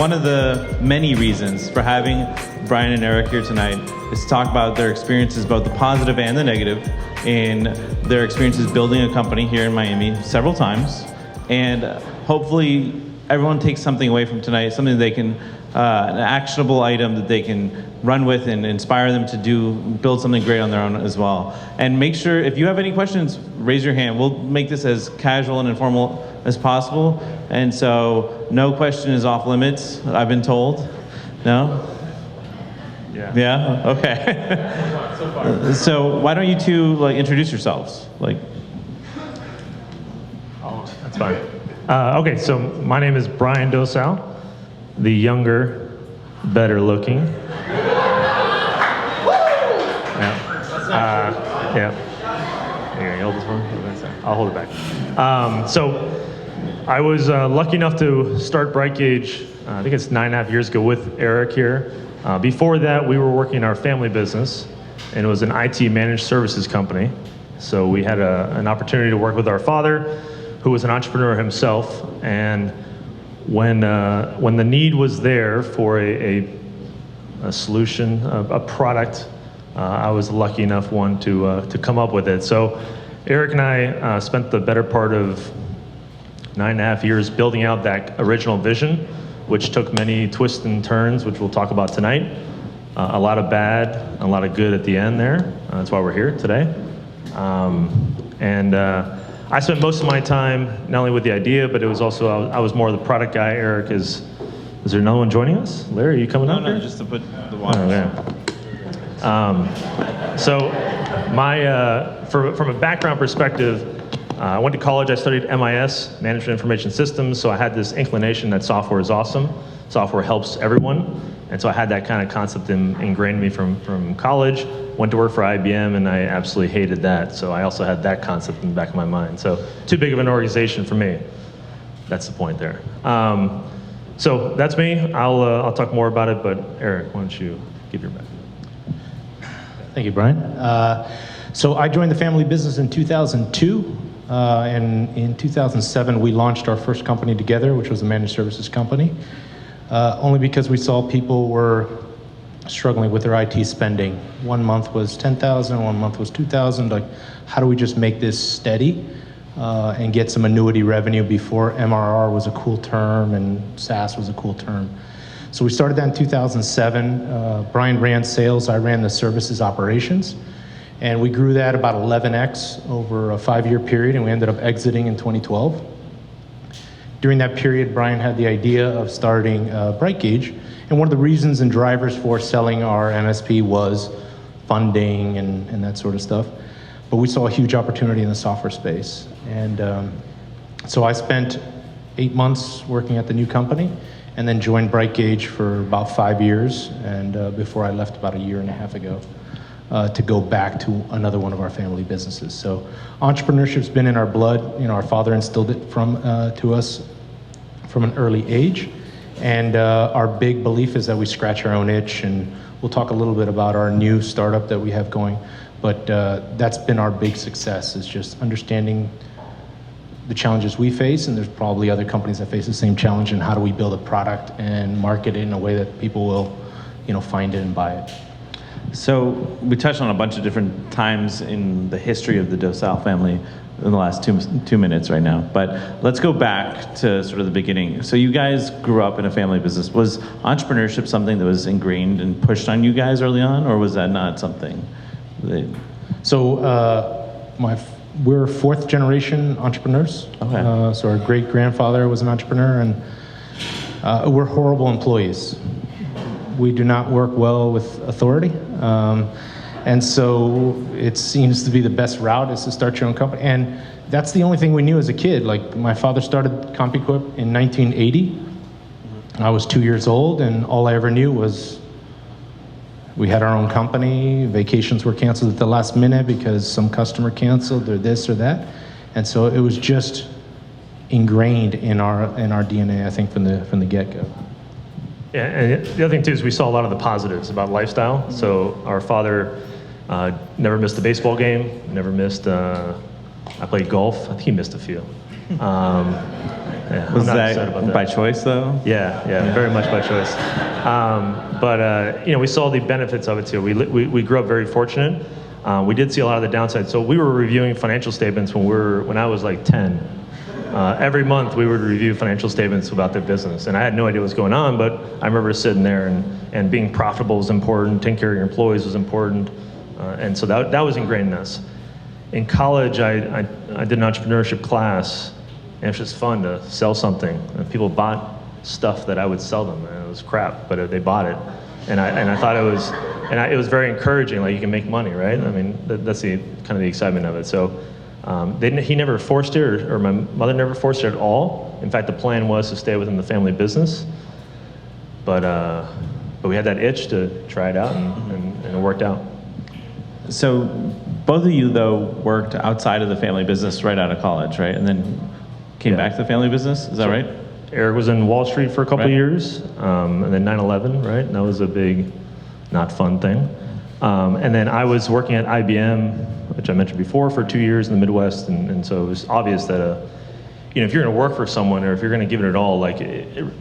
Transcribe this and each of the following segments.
one of the many reasons for having Brian and Eric here tonight is to talk about their experiences, both the positive and the negative, in their experiences building a company here in Miami several times. And hopefully everyone takes something away from tonight, something they can, an actionable item that they can run with and inspire them to build something great on their own as well. And make sure, if you have any questions, raise your hand. We'll make this as casual and informal as possible. And so no question is off limits, I've been told. No? Yeah? Okay. So far. So why don't you two introduce yourselves? Oh, that's fine. Okay, so my name is Brian Dosal, the younger, better looking. Here, hold this one. I'll hold it back. So I was lucky enough to start BrightGauge, I think it's 9.5 years ago, with Eric here. Before that, we were working in our family business, and it was an IT managed services company. So we had an opportunity to work with our father, who was an entrepreneur himself, and when the need was there for a solution, a product, I was the lucky enough one to come up with it. So Eric and I spent the better part of 9.5 years building out that original vision, which took many twists and turns, which we'll talk about tonight. A lot of bad, a lot of good at the end there. That's why we're here today. I spent most of my time not only with the idea, but it was also, I was more the product guy. Eric is there another one joining us? Larry, are you coming up here? No, just to put the water. Oh, yeah. So from a background perspective, I went to college, I studied MIS, Management Information Systems, so I had this inclination that software is awesome. Software helps everyone. And so I had that kind of concept ingrained in me from college. Went to work for IBM, and I absolutely hated that. So I also had that concept in the back of my mind. So too big of an organization for me. That's the point there. So that's me. I'll talk more about it, but Eric, why don't you give your back? Thank you, Brian. So I joined the family business in 2002. And in 2007, we launched our first company together, which was a managed services company, only because we saw people were struggling with their IT spending. 1 month was 10,000, 1 month was 2,000. Like, how do we just make this steady and get some annuity revenue before MRR was a cool term and SaaS was a cool term? So we started that in 2007. Brian ran sales, I ran the services operations. And we grew that about 11x over a 5-year period, and we ended up exiting in 2012. During that period, Brian had the idea of starting BrightGauge, and one of the reasons and drivers for selling our MSP was funding and that sort of stuff. But we saw a huge opportunity in the software space. And so I spent 8 months working at the new company, and then joined BrightGauge for about 5 years, and before I left about 1.5 years ago. To go back to another one of our family businesses. So entrepreneurship's been in our blood. You know, our father instilled it to us from an early age. And our big belief is that we scratch our own itch, and we'll talk a little bit about our new startup that we have going. But that's been our big success, is just understanding the challenges we face, and there's probably other companies that face the same challenge, and how do we build a product and market it in a way that people will, find it and buy it. So we touched on a bunch of different times in the history of the Dosal family in the last two minutes right now. But let's go back to sort of the beginning. So you guys grew up in a family business. Was entrepreneurship something that was ingrained and pushed on you guys early on, or was that not something? So we're 4th generation entrepreneurs. Okay. So our great grandfather was an entrepreneur, and we're horrible employees. We do not work well with authority. And so it seems to be the best route is to start your own company. And that's the only thing we knew as a kid. Like, my father started CompuQuip in 1980. I was 2 years old, and all I ever knew was we had our own company. Vacations were canceled at the last minute because some customer canceled or this or that. And so it was just ingrained in our DNA, I think, from the get-go. Yeah, and the other thing too is we saw a lot of the positives about lifestyle. Mm-hmm. So our father never missed a baseball game, never missed, I played golf, I think he missed a few. Yeah, Was I'm not upset that about by choice, though? Yeah, very much by choice. But we saw the benefits of it too. We grew up very fortunate. We did see a lot of the downside. So we were reviewing financial statements when I was like 10. Every month we would review financial statements about their business, and I had no idea what was going on. But I remember sitting there and being profitable was important. Taking care of your employees was important, and so that was ingrained in us. In college, I did an entrepreneurship class. And it's just fun to sell something. And people bought stuff that I would sell them. And it was crap, but they bought it. And I thought it was very encouraging. Like, you can make money, right? I mean, that's the kind of the excitement of it. So he never forced it, or my mother never forced it at all. In fact, the plan was to stay within the family business. But we had that itch to try it out, and it worked out. So both of you, though, worked outside of the family business right out of college, right? And then came back to the family business, is that right? Eric was in Wall Street for a couple Right. of years, and then 9/11, right? And that was a big, not fun thing. And then I was working at IBM, which I mentioned before, for 2 years in the Midwest, and so it was obvious that, if you're going to work for someone, or if you're going to give it all, like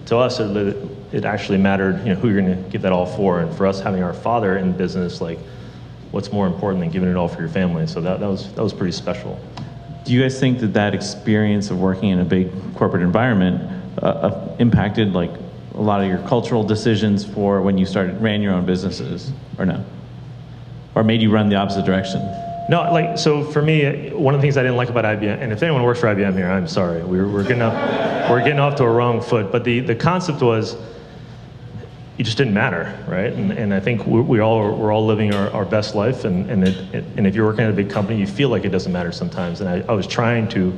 to us, it actually mattered, who you're going to give that all for. And for us, having our father in business, like, what's more important than giving it all for your family? So that was pretty special. Do you guys think that experience of working in a big corporate environment impacted like a lot of your cultural decisions for when you ran your own businesses, or no? Or made you run the opposite direction? No, so for me, one of the things I didn't like about IBM, and if anyone works for IBM here, I'm sorry, we're getting off to a wrong foot. But the concept was, it just didn't matter, right? And I think we're all living our best life, and if you're working at a big company, you feel like it doesn't matter sometimes. And I was trying to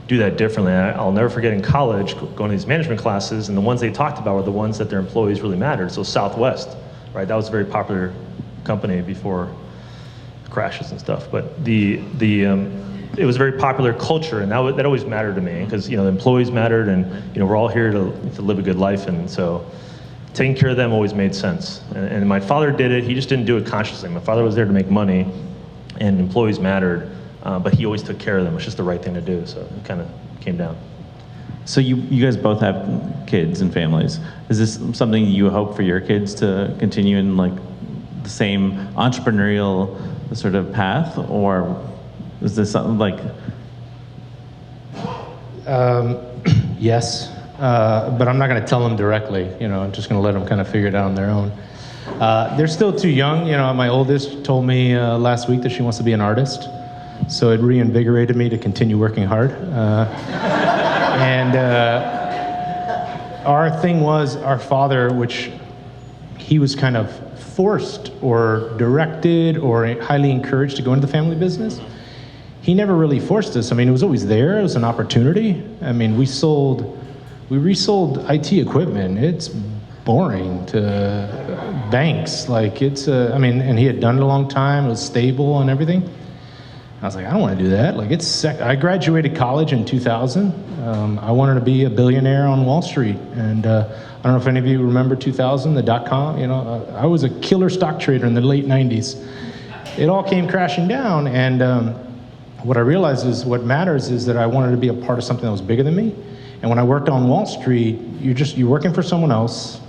do that differently. I'll never forget in college going to these management classes, and the ones they talked about were the ones that their employees really mattered. So Southwest, right? That was a very popular company before crashes and stuff. But it was a very popular culture, and that always mattered to me, because the employees mattered, and we're all here to live a good life, and so taking care of them always made sense. And my father did it. He just didn't do it consciously. My father was there to make money, and employees mattered, but he always took care of them. It was just the right thing to do, so it kind of came down. So you guys both have kids and families. Is this something you hope for your kids to continue in like the same entrepreneurial sort of path, or is this something like? Yes, but I'm not going to tell them directly. I'm just going to let them kind of figure it out on their own. They're still too young. My oldest told me last week that she wants to be an artist, so it reinvigorated me to continue working hard. And our thing was our father, which he was kind of forced or directed or highly encouraged to go into the family business. He never really forced us. I mean, it was always there. It was an opportunity. I mean, we resold IT equipment. It's boring to banks. Like and he had done it a long time. It was stable and everything. I was like, I don't want to do that. Like, I graduated college in 2000. I wanted to be a billionaire on Wall Street. And I don't know if any of you remember 2000, the dot-com. I was a killer stock trader in the late 90s. It all came crashing down. And what I realized is what matters is that I wanted to be a part of something that was bigger than me. And when I worked on Wall Street, you're working for someone else.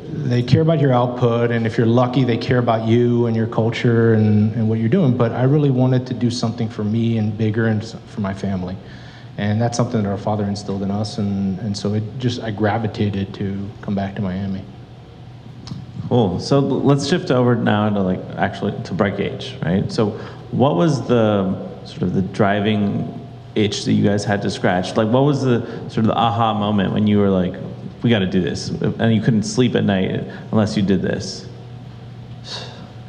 They care about your output, and if you're lucky, they care about you and your culture and what you're doing. But I really wanted to do something for me and bigger and for my family. And that's something that our father instilled in us, and so I gravitated to come back to Miami. Cool. So let's shift over now to to BrightGauge, right? So what was the sort of the driving itch that you guys had to scratch? Like, what was the sort of the aha moment when you were like, we got to do this, and you couldn't sleep at night unless you did this?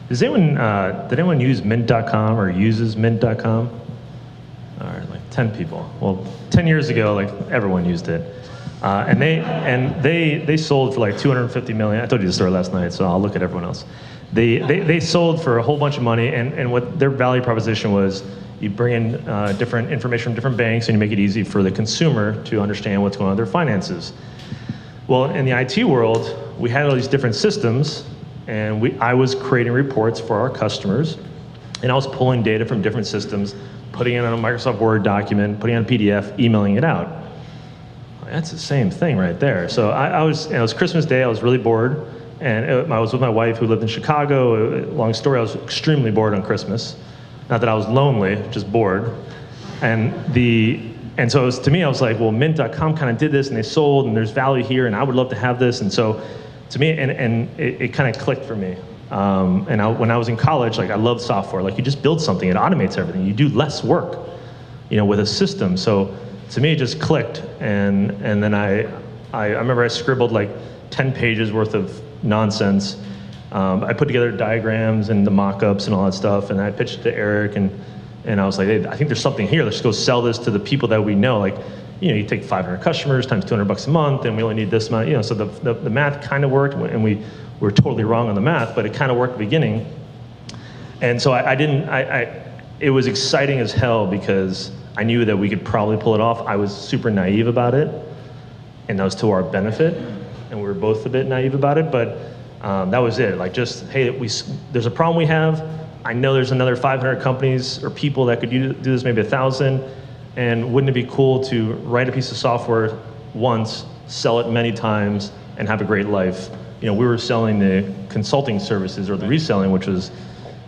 Did anyone use Mint.com or uses Mint.com? All right, like 10 people. Well, 10 years ago, like everyone used it, and they sold for like 250 million. I told you the story last night, so I'll look at everyone else. They sold for a whole bunch of money, and what their value proposition was, you bring in different information from different banks, and you make it easy for the consumer to understand what's going on with their finances. Well, in the IT world, we had all these different systems, and I was creating reports for our customers, And I was pulling data from different systems, putting it on a Microsoft Word document, putting it on a PDF, emailing it out. That's the same thing right there. So it was Christmas Day, I was really bored, and I was with my wife who lived in Chicago. Long story, I was extremely bored on Christmas. Not that I was lonely, just bored. And so it was, to me, I was like, well, Mint.com kind of did this, and they sold, and there's value here, and I would love to have this. And so to me, and it kind of clicked for me. When I was in college, like I loved software. Like you just build something, it automates everything. You do less work, with a system. So to me, it just clicked. And then I remember I scribbled like 10 pages worth of nonsense. I put together diagrams and the mock-ups and all that stuff, and I pitched it to Eric, and I was like, hey, I think there's something here. Let's go sell this to the people that we know. Like, you take 500 customers times $200 a month, and we only need this amount. So the math kind of worked, and we were totally wrong on the math, but it kind of worked at the beginning. And so it was exciting as hell because I knew that we could probably pull it off. I was super naive about it, and that was to our benefit, and we were both a bit naive about it, but that was it. Like just, hey, there's a problem we have. I know there's another 500 companies or people that could do this, maybe 1,000, and wouldn't it be cool to write a piece of software once, sell it many times, and have a great life? We were selling the consulting services or the reselling, which was,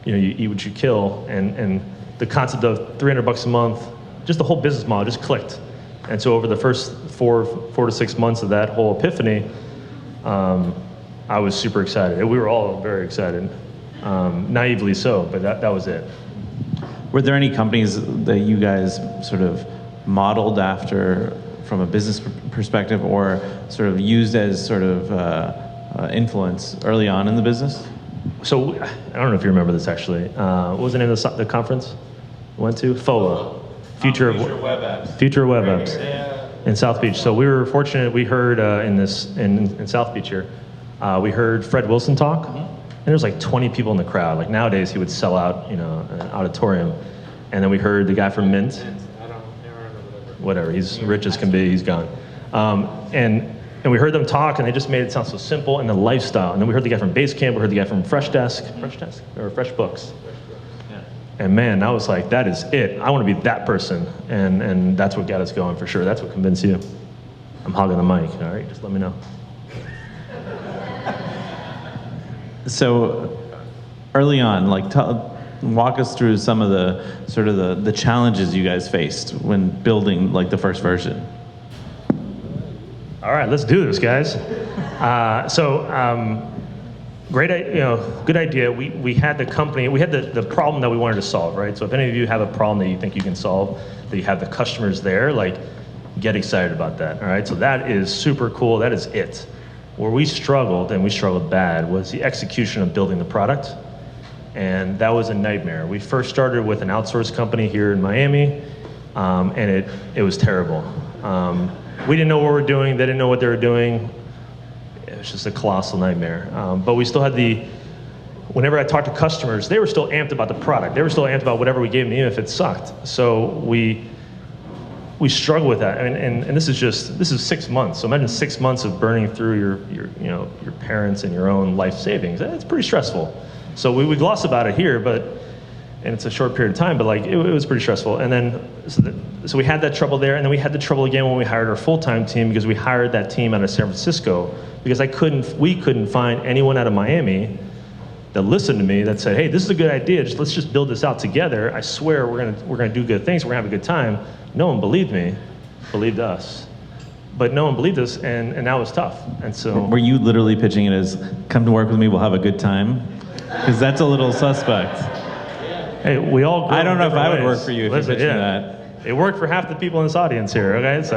you eat what you kill, and the concept of $300 a month, just the whole business model just clicked. And so over the first four to 6 months of that whole epiphany, I was super excited. We were all very excited, naively so, but that was it. Were there any companies that you guys sort of modeled after from a business perspective, or sort of used as sort of influence early on in the business? So I don't know if you remember this actually. What was the name of the conference we went to? FOA, Future of Web Apps, in South Beach. So we were fortunate. We heard in South Beach here, we heard Fred Wilson talk, and there was like 20 people in the crowd. Like nowadays, he would sell out, an auditorium. And then we heard the guy from Mint. Whatever. He's rich as can be. He's gone. And we heard them talk, and they just made it sound so simple, and the lifestyle. And then we heard the guy from Basecamp, we heard the guy from FreshDesk, or FreshBooks. Yeah. And man, I was like, that is it. I want to be that person. And that's what got us going for sure. That's what convinced you. I'm hogging the mic, all right? Just let me know. So early on, walk us through some of the challenges you guys faced when building like the first version. All right, let's do this, guys. Good idea. We had the company, we had the problem that we wanted to solve, right? So if any of you have a problem that you think you can solve, that you have the customers there, get excited about that, all right? So that is super cool, that is it. Where we struggled, and we struggled bad, was the execution of building the product. And that was a nightmare. We first started with an outsourced company here in Miami, and it was terrible. We didn't know what we were doing, they didn't know what they were doing. It was just a colossal nightmare. But we still had whenever I talked to customers, they were still amped about the product. They were still amped about whatever we gave them, even if it sucked. So we struggle with that. And this is 6 months. So imagine 6 months of burning through your parents and your own life savings. It's pretty stressful. So we gloss about it here, and it's a short period of time, but it was pretty stressful. And then, so we had that trouble there, and then we had the trouble again when we hired our full-time team, because we hired that team out of San Francisco, because we couldn't find anyone out of Miami that listened to me that said, hey, this is a good idea, let's just build this out together. I swear we're gonna do good things, we're gonna have a good time. No one believed me, believed us. But no one believed us, and that was tough. And so, were you literally pitching it as, come to work with me, we'll have a good time? Because that's a little suspect. Hey, we all. I don't know if I would work for you if you're pitching that. It worked for half the people in this audience here. Okay, so,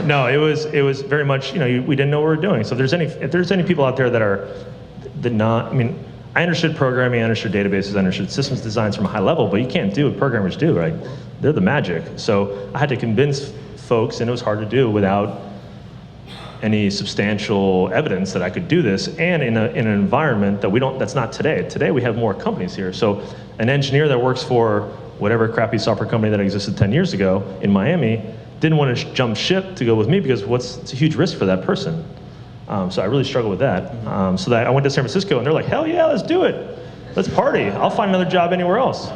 no, it was very much. We didn't know what we were doing. So if there's any people out there I understood programming, I understood databases, I understood systems designs from a high level, but you can't do what programmers do, right? They're the magic. So I had to convince folks, and it was hard to do without any substantial evidence that I could do this, and in an environment that's not today. Today we have more companies here. So an engineer that works for whatever crappy software company that existed 10 years ago in Miami didn't want to jump ship to go with me, because it's a huge risk for that person. So I really struggled with that. So that I went to San Francisco, and they're like, hell yeah, let's do it. Let's party. I'll find another job anywhere else.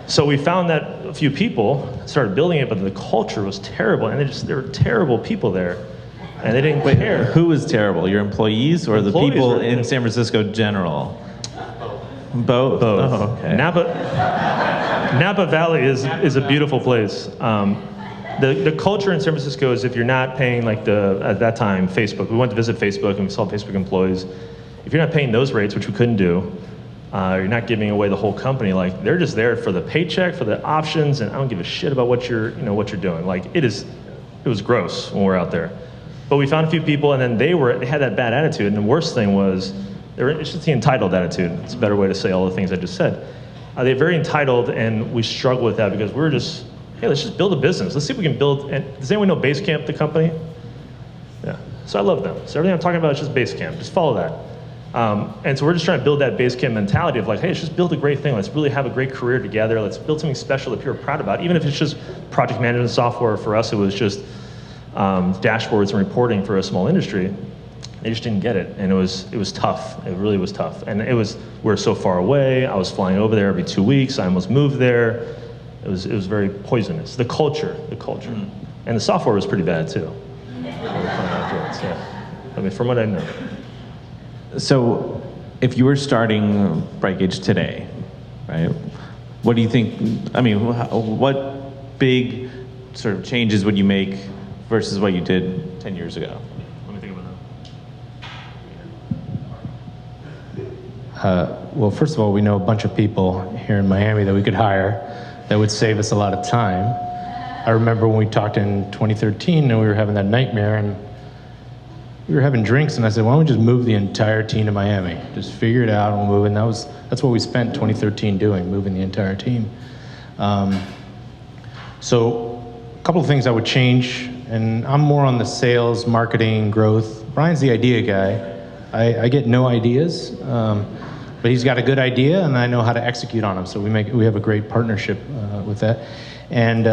So we found that a few people started building it, but the culture was terrible, and there were terrible people there, and they didn't care. Who was terrible? Your employees or the people in San Francisco general? Both. Oh, okay. Napa Valley is a beautiful place. The culture in San Francisco is if you're not paying at that time, Facebook. We went to visit Facebook and we saw Facebook employees. If you're not paying those rates, which we couldn't do, you're not giving away the whole company. Like they're just there for the paycheck, for the options, and I don't give a shit about what you're doing. Like it was gross when we were out there. But we found a few people, and then they had that bad attitude. And the worst thing was, it's just the entitled attitude. It's a better way to say all the things I just said. They're very entitled, and we struggle with that because we're just, hey, let's just build a business. Let's see if we can build. And does anyone know Basecamp, the company? Yeah. So I love them. So everything I'm talking about is just Basecamp. Just follow that. And so we're just trying to build that Basecamp mentality of like, hey, let's just build a great thing. Let's really have a great career together. Let's build something special that people are proud about. Even if it's just project management software. For us, it was just dashboards and reporting for a small industry. They just didn't get it, and it was tough. It really was tough, and we're so far away. I was flying over there every 2 weeks. I almost moved there. It was very poisonous. The culture, and the software was pretty bad too. Yeah. I mean, from what I know. So, if you were starting BrightGauge today, right? What do you think? I mean, what big sort of changes would you make versus what you did 10 years ago? Well, first of all, we know a bunch of people here in Miami that we could hire that would save us a lot of time. I remember when we talked in 2013 and we were having that nightmare and we were having drinks and I said, why don't we just move the entire team to Miami? Just figure it out and we'll move. And that's what we spent 2013 doing, moving the entire team. So a couple of things I would change, and I'm more on the sales, marketing, growth. Brian's the idea guy. I get no ideas. But he's got a good idea, and I know how to execute on them. So we have a great partnership with that. And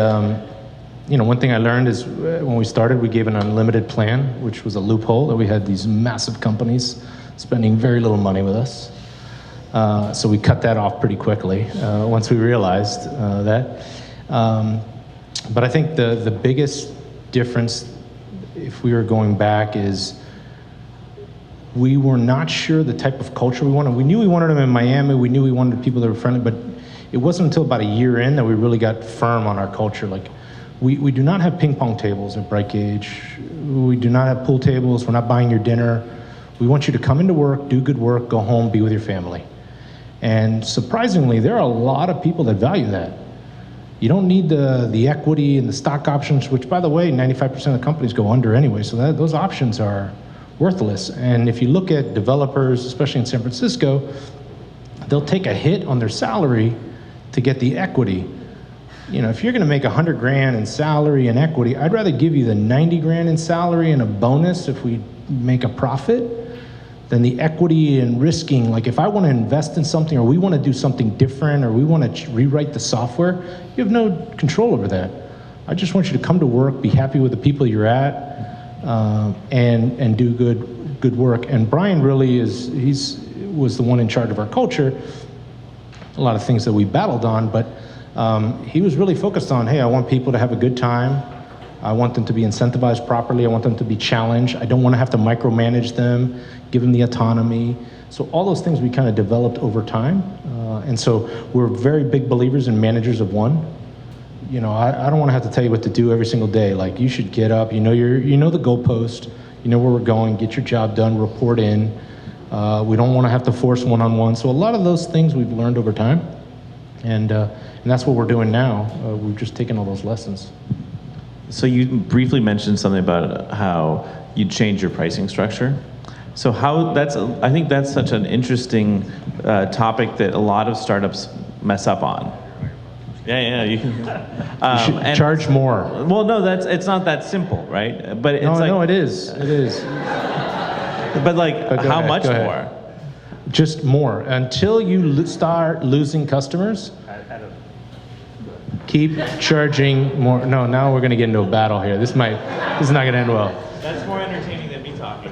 one thing I learned is when we started, we gave an unlimited plan, which was a loophole that we had these massive companies spending very little money with us. So we cut that off pretty quickly once we realized that. But I think the biggest difference, if we were going back, is we were not sure the type of culture we wanted. We knew we wanted them in Miami. We knew we wanted people that were friendly, but it wasn't until about a year in that we really got firm on our culture. Like, we do not have ping pong tables at BrightGauge. We do not have pool tables. We're not buying your dinner. We want you to come into work, do good work, go home, be with your family. And surprisingly, there are a lot of people that value that. You don't need the equity and the stock options, which, by the way, 95% of the companies go under anyway, so those options are worthless. And if you look at developers, especially in San Francisco, they'll take a hit on their salary to get the equity. If you're going to make $100,000 in salary and equity, I'd rather give you the $90,000 in salary and a bonus if we make a profit than the equity and risking. Like, if I want to invest in something, or we want to do something different, or we want to rewrite the software, you have no control over that. I just want you to come to work, be happy with the people you're at, and do good work. And Brian really was the one in charge of our culture. A lot of things that we battled on, but he was really focused on, hey, I want people to have a good time. I want them to be incentivized properly. I want them to be challenged. I don't want to have to micromanage them, give them the autonomy. So all those things we kind of developed over time. And so we're very big believers in managers of one. I don't want to have to tell you what to do every single day. Like, you should get up, you know the goalpost, you know where we're going, get your job done, report in. We don't want to have to force one-on-one. So a lot of those things we've learned over time. And that's what we're doing now. We've just taken all those lessons. So you briefly mentioned something about how you change your pricing structure. So I think that's such an interesting topic that a lot of startups mess up on. Yeah, you can. You should charge more. Well, no, it's not that simple, right? But it's no, it is. It is. But how much more? Just more. Until you start losing customers, keep charging more. No, now we're going to get into a battle here. This is not going to end well. That's more entertaining than me talking.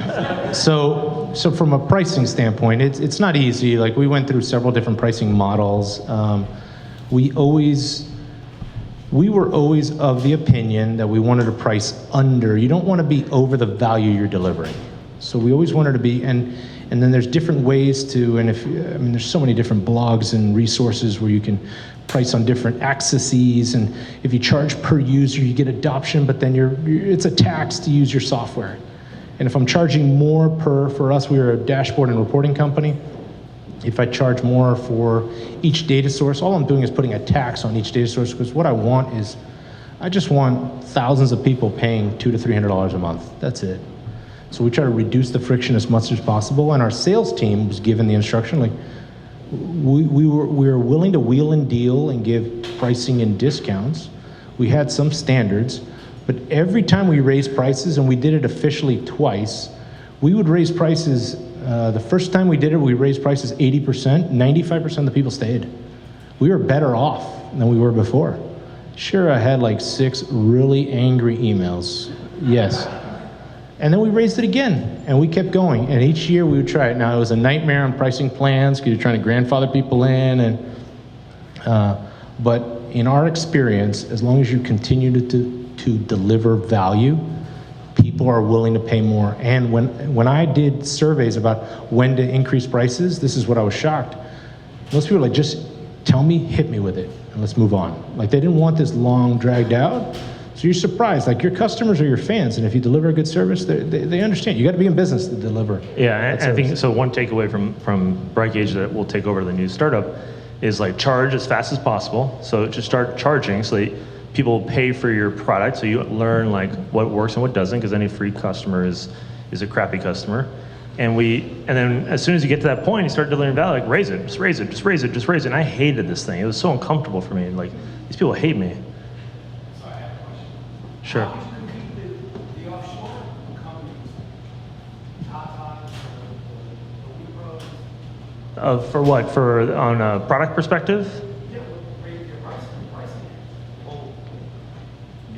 So from a pricing standpoint, it's not easy. Like, we went through several different pricing models. We were always of the opinion that we wanted to price under. You don't want to be over the value you're delivering. So we always wanted to be, and then there's different ways to, and there's so many different blogs and resources where you can price on different accesses, and if you charge per user, you get adoption, but then it's a tax to use your software. And if I'm charging more for us, we are a dashboard and reporting company. If I charge more for each data source, all I'm doing is putting a tax on each data source, because what I want is, I just want thousands of people paying $200 to $300 a month. That's it. So we try to reduce the friction as much as possible, and our sales team was given the instruction, like, we were willing to wheel and deal and give pricing and discounts. We had some standards, but every time we raised prices, and we did it officially twice, we would raise prices. The first time we did it, we raised prices 80%, 95% of the people stayed. We were better off than we were before. Sure, I had like 6 really angry emails, yes. And then we raised it again, and we kept going. And each year we would try it. Now, it was a nightmare on pricing plans, because you're trying to grandfather people in. But in our experience, as long as you continue to deliver value, people are willing to pay more. And when I did surveys about when to increase prices, this is what I was shocked. Most people are like, just tell me, hit me with it, and let's move on. Like, they didn't want this long, dragged out. So you're surprised, like, your customers are your fans, and if you deliver a good service, they understand. You got to be in business to deliver. Yeah, and I think, so one takeaway from BrightGauge that will take over the new startup is, like, charge as fast as possible. So just start charging so that people pay for your product, so you learn, like, what works and what doesn't, because any free customer is a crappy customer. And then as soon as you get to that point, you start delivering value, like, raise it, just raise it, just raise it, just raise it. And I hated this thing. It was so uncomfortable for me. Like, these people hate me. Sure. How would you compete with the offshore companies, Tata, the Wipros? For what? On a product perspective? Yeah, rate your pricing.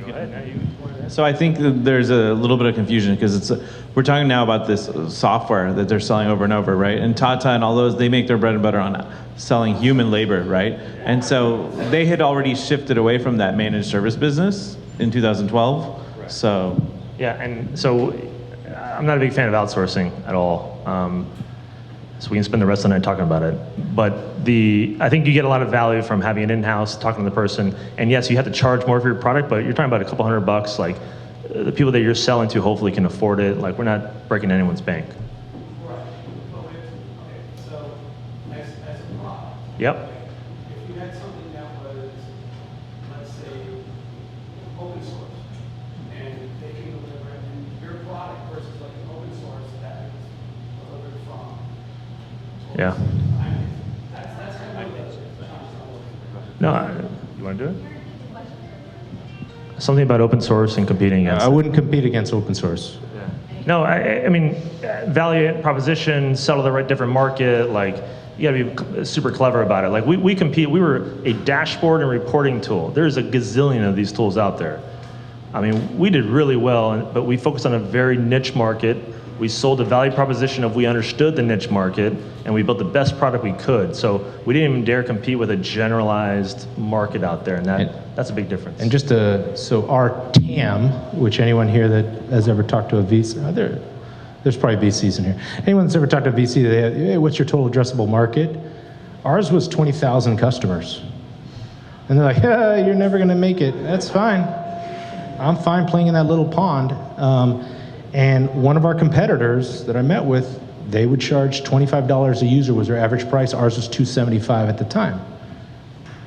Go ahead. So I think that there's a little bit of confusion, because we're talking now about this software that they're selling over and over, right? And Tata and all those, they make their bread and butter on selling human labor, right? And so they had already shifted away from that managed service business in 2012. Right. So yeah, and so I'm not a big fan of outsourcing at all. So we can spend the rest of the night talking about it. But I think you get a lot of value from having it in-house, talking to the person. And yes, you have to charge more for your product, but you're talking about a couple $100. Like, the people that you're selling to hopefully can afford it. Like, we're not breaking anyone's bank. Right. Okay, so as a product, Yep. if you had something that was, let's say, open source, and they can deliver it, and your product versus like an open source that is delivered from. Yeah. That's kind of No, you want to do it? Something about open source and competing against I wouldn't compete against open source. No, I mean, value proposition, sell to the right different market, like, you gotta be super clever about it. Like, we compete, we were a dashboard and reporting tool. There's a gazillion of these tools out there. I mean, we did really well, but we focused on a very niche market. We sold a value proposition of we understood the niche market, and we built the best product we could. So we didn't even dare compete with a generalized market out there, and that's a big difference. And just so our TAM, which anyone here that has ever talked to a VC, there's probably VCs in here. Anyone that's ever talked to a VC, they have, hey, what's your total addressable market? Ours was 20,000 customers. And they're like, you're never gonna make it. That's fine. I'm fine playing in that little pond. And one of our competitors that I met with, they would charge $25 a user was their average price. Ours was $275 at the time.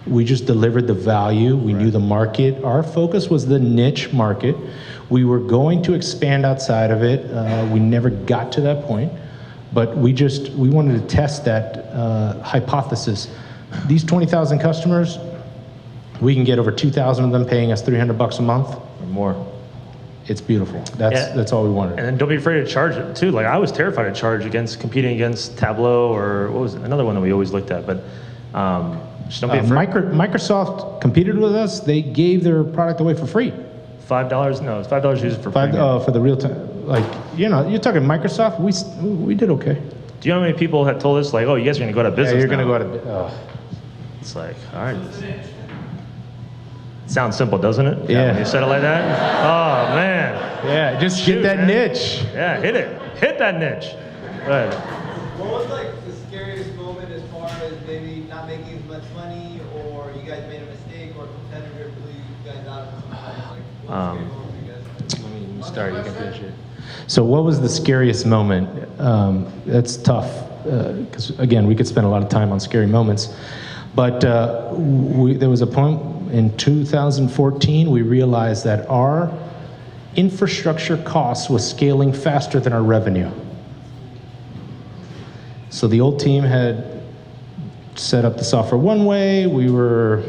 We just delivered the value. We knew the market. Our focus was the niche market. We were going to expand outside of it. We never got to that point, but we wanted to test that hypothesis. These 20,000 customers, we can get over 2,000 of them paying us $300 a month or more. It's beautiful. That's all we wanted. And then don't be afraid to charge it too. Like, I was terrified to charge competing against Tableau, or what was another one that we always looked at. But just don't be afraid. Microsoft competed with us. They gave their product away for free $5? No, it's $5 used for premium. For the real time, like, you're talking Microsoft. We did okay. Do you know how many people had told us, like, oh, you guys are going to go out of business Yeah, you're now? going to go out of. It's like, all right. Sounds simple, doesn't it? Yeah. When you said it like that? Oh, man. Yeah, just Shoot, get that man. niche. Yeah, hit it. Hit that niche. Right. What was like the scariest moment as far as maybe not making as much money, or you guys made a mistake, or a competitor blew you guys out of something? Like, what's the scary moment for you guys? Let me start. You can finish it. So, what was the scariest moment? That's tough because again, we could spend a lot of time on scary moments. But there was a point in 2014 we realized that our infrastructure costs was scaling faster than our revenue. So the old team had set up the software one way. We were,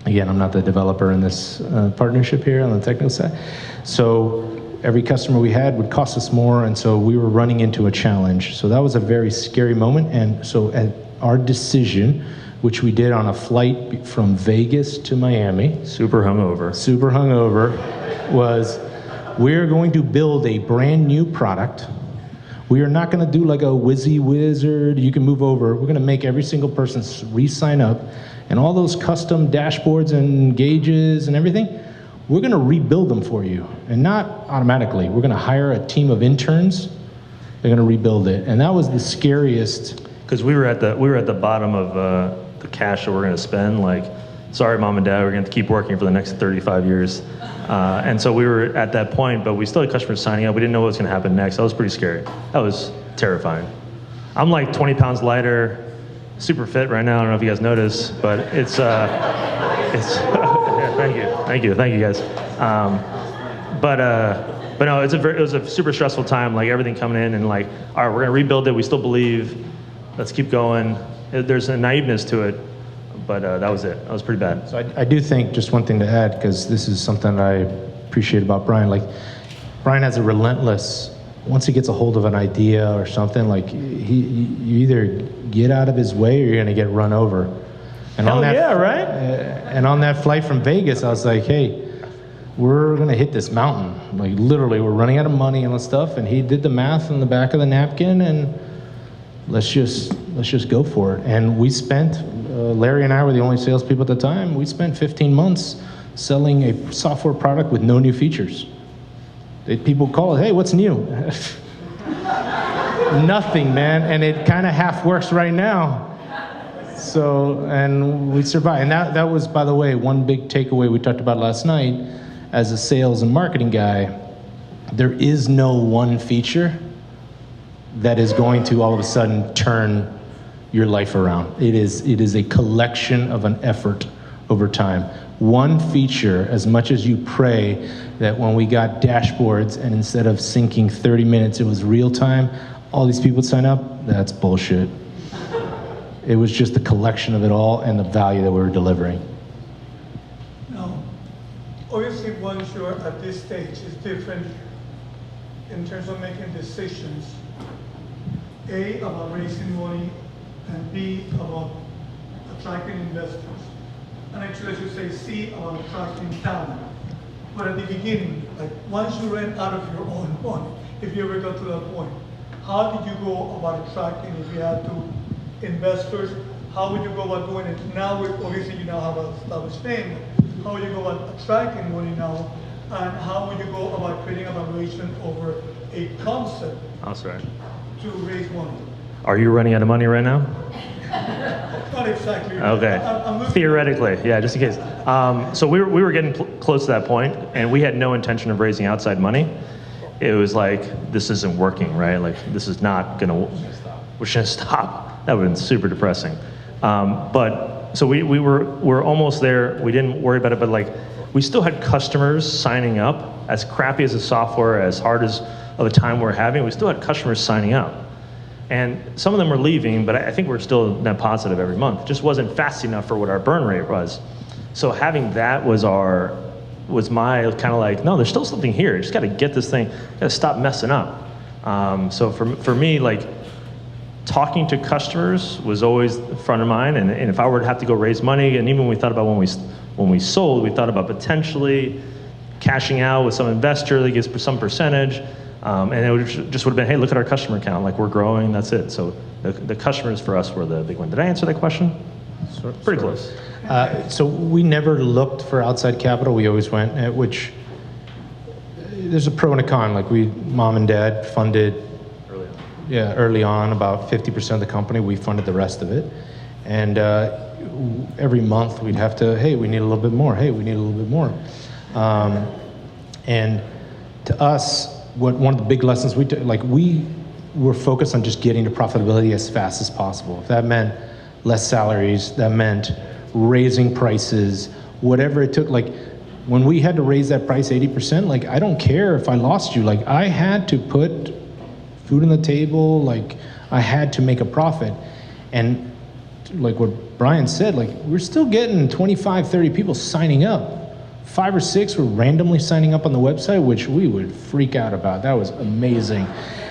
again, I'm not the developer in this partnership here on the technical side. So every customer we had would cost us more, and so we were running into a challenge. So that was a very scary moment. And so our decision, which we did on a flight from Vegas to Miami, Super hungover, was we're going to build a brand new product. We are not going to do like a whizzy wizard, you can move over. We're going to make every single person re-sign up, and all those custom dashboards and gauges and everything, we're going to rebuild them for you. And not automatically. We're going to hire a team of interns. They're going to rebuild it. And that was the scariest. because we were at the bottom of the cash that we're going to spend. Like, sorry, mom and dad, we're going to keep working for the next 35 years. And so we were at that point, but we still had customers signing up. We didn't know what was going to happen next. That was pretty scary. That was terrifying. I'm like 20 pounds lighter, super fit right now. I don't know if you guys noticed, but it's yeah, thank you guys. But no, it was a super stressful time. Like everything coming in and like, all right, we're gonna rebuild it. We still believe. Let's keep going. There's a naiveness to it, but that was it. That was pretty bad. So I do think, just one thing to add, because this is something I appreciate about Brian. Like, Brian has a relentless, once he gets a hold of an idea or something, like you either get out of his way or you're gonna get run over. And Hell on that, yeah, right? And on that flight from Vegas, I was like, hey, we're gonna hit this mountain. Like literally, we're running out of money and stuff. And he did the math on the back of the napkin, and let's just go for it. And we spent, Larry and I were the only salespeople at the time. We spent 15 months selling a software product with no new features. People call it, hey, what's new? Nothing, man. And it kind of half works right now. So, and we survived. And that was, by the way, one big takeaway we talked about last night. As a sales and marketing guy, there is no one feature that is going to all of a sudden turn your life around. It is a collection of an effort over time. One feature, as much as you pray that when we got dashboards and instead of syncing 30 minutes, it was real time, all these people sign up, that's bullshit. It was just the collection of it all and the value that we were delivering. Now, obviously, once you're at this stage, it's different in terms of making decisions. A, about raising money, and B, about attracting investors. And actually, I should say C, about attracting talent. But at the beginning, like once you ran out of your own money, if you ever got to that point, how did you go about attracting, if you had to, investors? How would you go about doing it? Now, obviously, you now have an established name. How would you go about attracting money now? And how would you go about creating a valuation over a concept That's right. to raise money? Are you running out of money right now? Not exactly. Okay. I'm looking- Theoretically, yeah, just in case. So we were getting close to that point, and we had no intention of raising outside money. It was like, this isn't working, right? Like, this is not gonna. We're just gonna stop. That would have been super depressing. But so we're almost there. We didn't worry about it, but like, we still had customers signing up. As crappy as the software, as hard as of a time we're having, we still had customers signing up. And some of them were leaving, but I think we're still net positive every month. It just wasn't fast enough for what our burn rate was. So having that was my kind of like, no, there's still something here. You just got to get this thing, got to stop messing up. So for me, like, talking to customers was always front of mind. And if I were to have to go raise money, and even when we thought about when we sold, we thought about potentially cashing out with some investor that gives some percentage. And it just would have been, hey, look at our customer count. Like, we're growing, that's it. So the customers for us were the big one. Did I answer that question? Pretty close. So we never looked for outside capital. We always went, which there's a pro and a con. Like, mom and dad funded early on about 50% of the company. We funded the rest of it. And every month we'd have to, hey, we need a little bit more. Hey, we need a little bit more. And to us, one of the big lessons we took, like, we were focused on just getting to profitability as fast as possible. If that meant less salaries, that meant raising prices, whatever it took. Like, when we had to raise that price 80%, like, I don't care if I lost you. Like, I had to put food on the table. Like, I had to make a profit. And like what Brian said, like, we're still getting 25, 30 people signing up. 5 or 6 were randomly signing up on the website, which we would freak out about. That was amazing.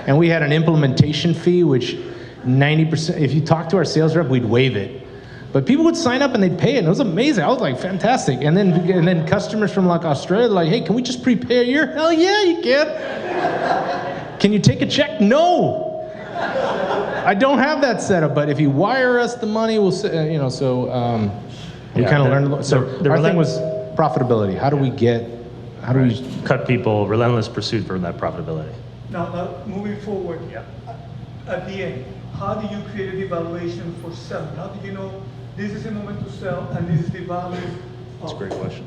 And we had an implementation fee, which 90%, if you talk to our sales rep, we'd waive it. But people would sign up and they'd pay it, and it was amazing. I was like, fantastic. And then customers from like Australia, like, hey, can we just prepay a year? Hell yeah, you can. Can you take a check? No. I don't have that set up, but if you wire us the money, we'll, we kind of learned. So our thing was profitability. How do we cut people, relentless pursuit for that profitability? Now moving forward, at the end, how do you create a evaluation for selling? How do you know this is the moment to sell and this is the value? That's a great question.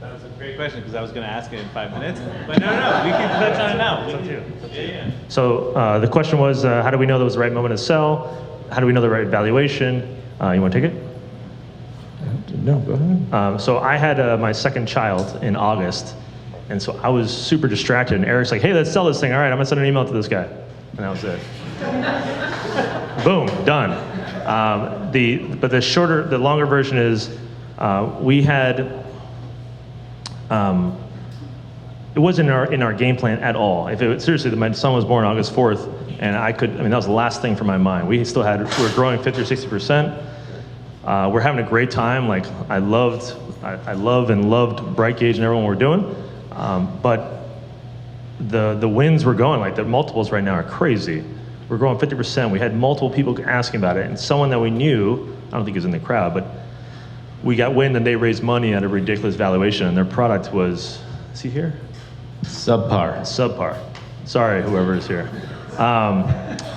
That was a great question, because I was going to ask it in 5 minutes. But no, we can touch on it now. It's up to you. Yeah. So the question was, how do we know that was the right moment to sell? How do we know the right valuation? You want to take it? No, go ahead. So I had my second child in August, and so I was super distracted. And Eric's like, hey, let's sell this thing. All right, I'm going to send an email to this guy. And that was it. Boom, done. But the longer version is, we had, it wasn't in our game plan at all. Seriously, my son was born August 4th, and that was the last thing from my mind. We were growing 50 or 60%. We're having a great time. Like, I love and loved BrightGauge and everyone we're doing. But the wins were going, like, the multiples right now are crazy. We're growing 50%. We had multiple people asking about it, and someone that we knew, I don't think he was in the crowd, but we got wind and they raised money at a ridiculous valuation, and their product was, is he here? Subpar. Sorry, whoever is here. Now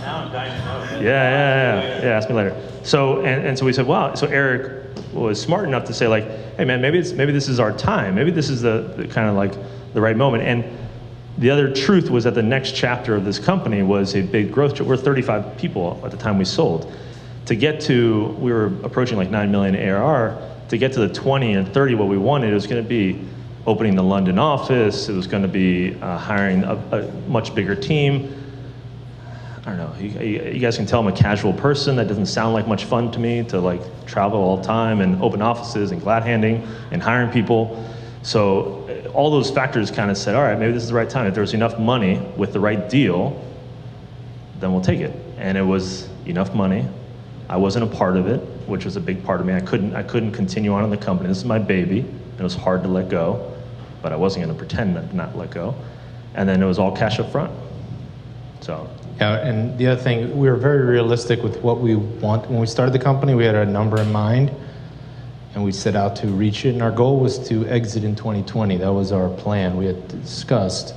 I'm dying to know. Yeah, ask me later. So, and so we said, wow. So Eric was smart enough to say, like, hey man, maybe this is our time. Maybe this is the kind of like the right moment. And the other truth was that the next chapter of this company was a big growth. We're 35 people at the time we sold. We were approaching like 9 million ARR. To get to the 20 and 30, what we wanted, it was going to be opening the London office. It was going to be hiring a much bigger team. I don't know, you guys can tell I'm a casual person. That doesn't sound like much fun to me, to like travel all the time and open offices and glad handing and hiring people. So all those factors kind of said, all right, maybe this is the right time. If there was enough money with the right deal, then we'll take it. And it was enough money. I wasn't a part of it, which was a big part of me. I couldn't continue on in the company. This is my baby. It was hard to let go, but I wasn't going to pretend to not let go. And then it was all cash up front. So. Yeah, and the other thing, we were very realistic with what we want. When we started the company, we had a number in mind, and we set out to reach it. And our goal was to exit in 2020. That was our plan. We had discussed,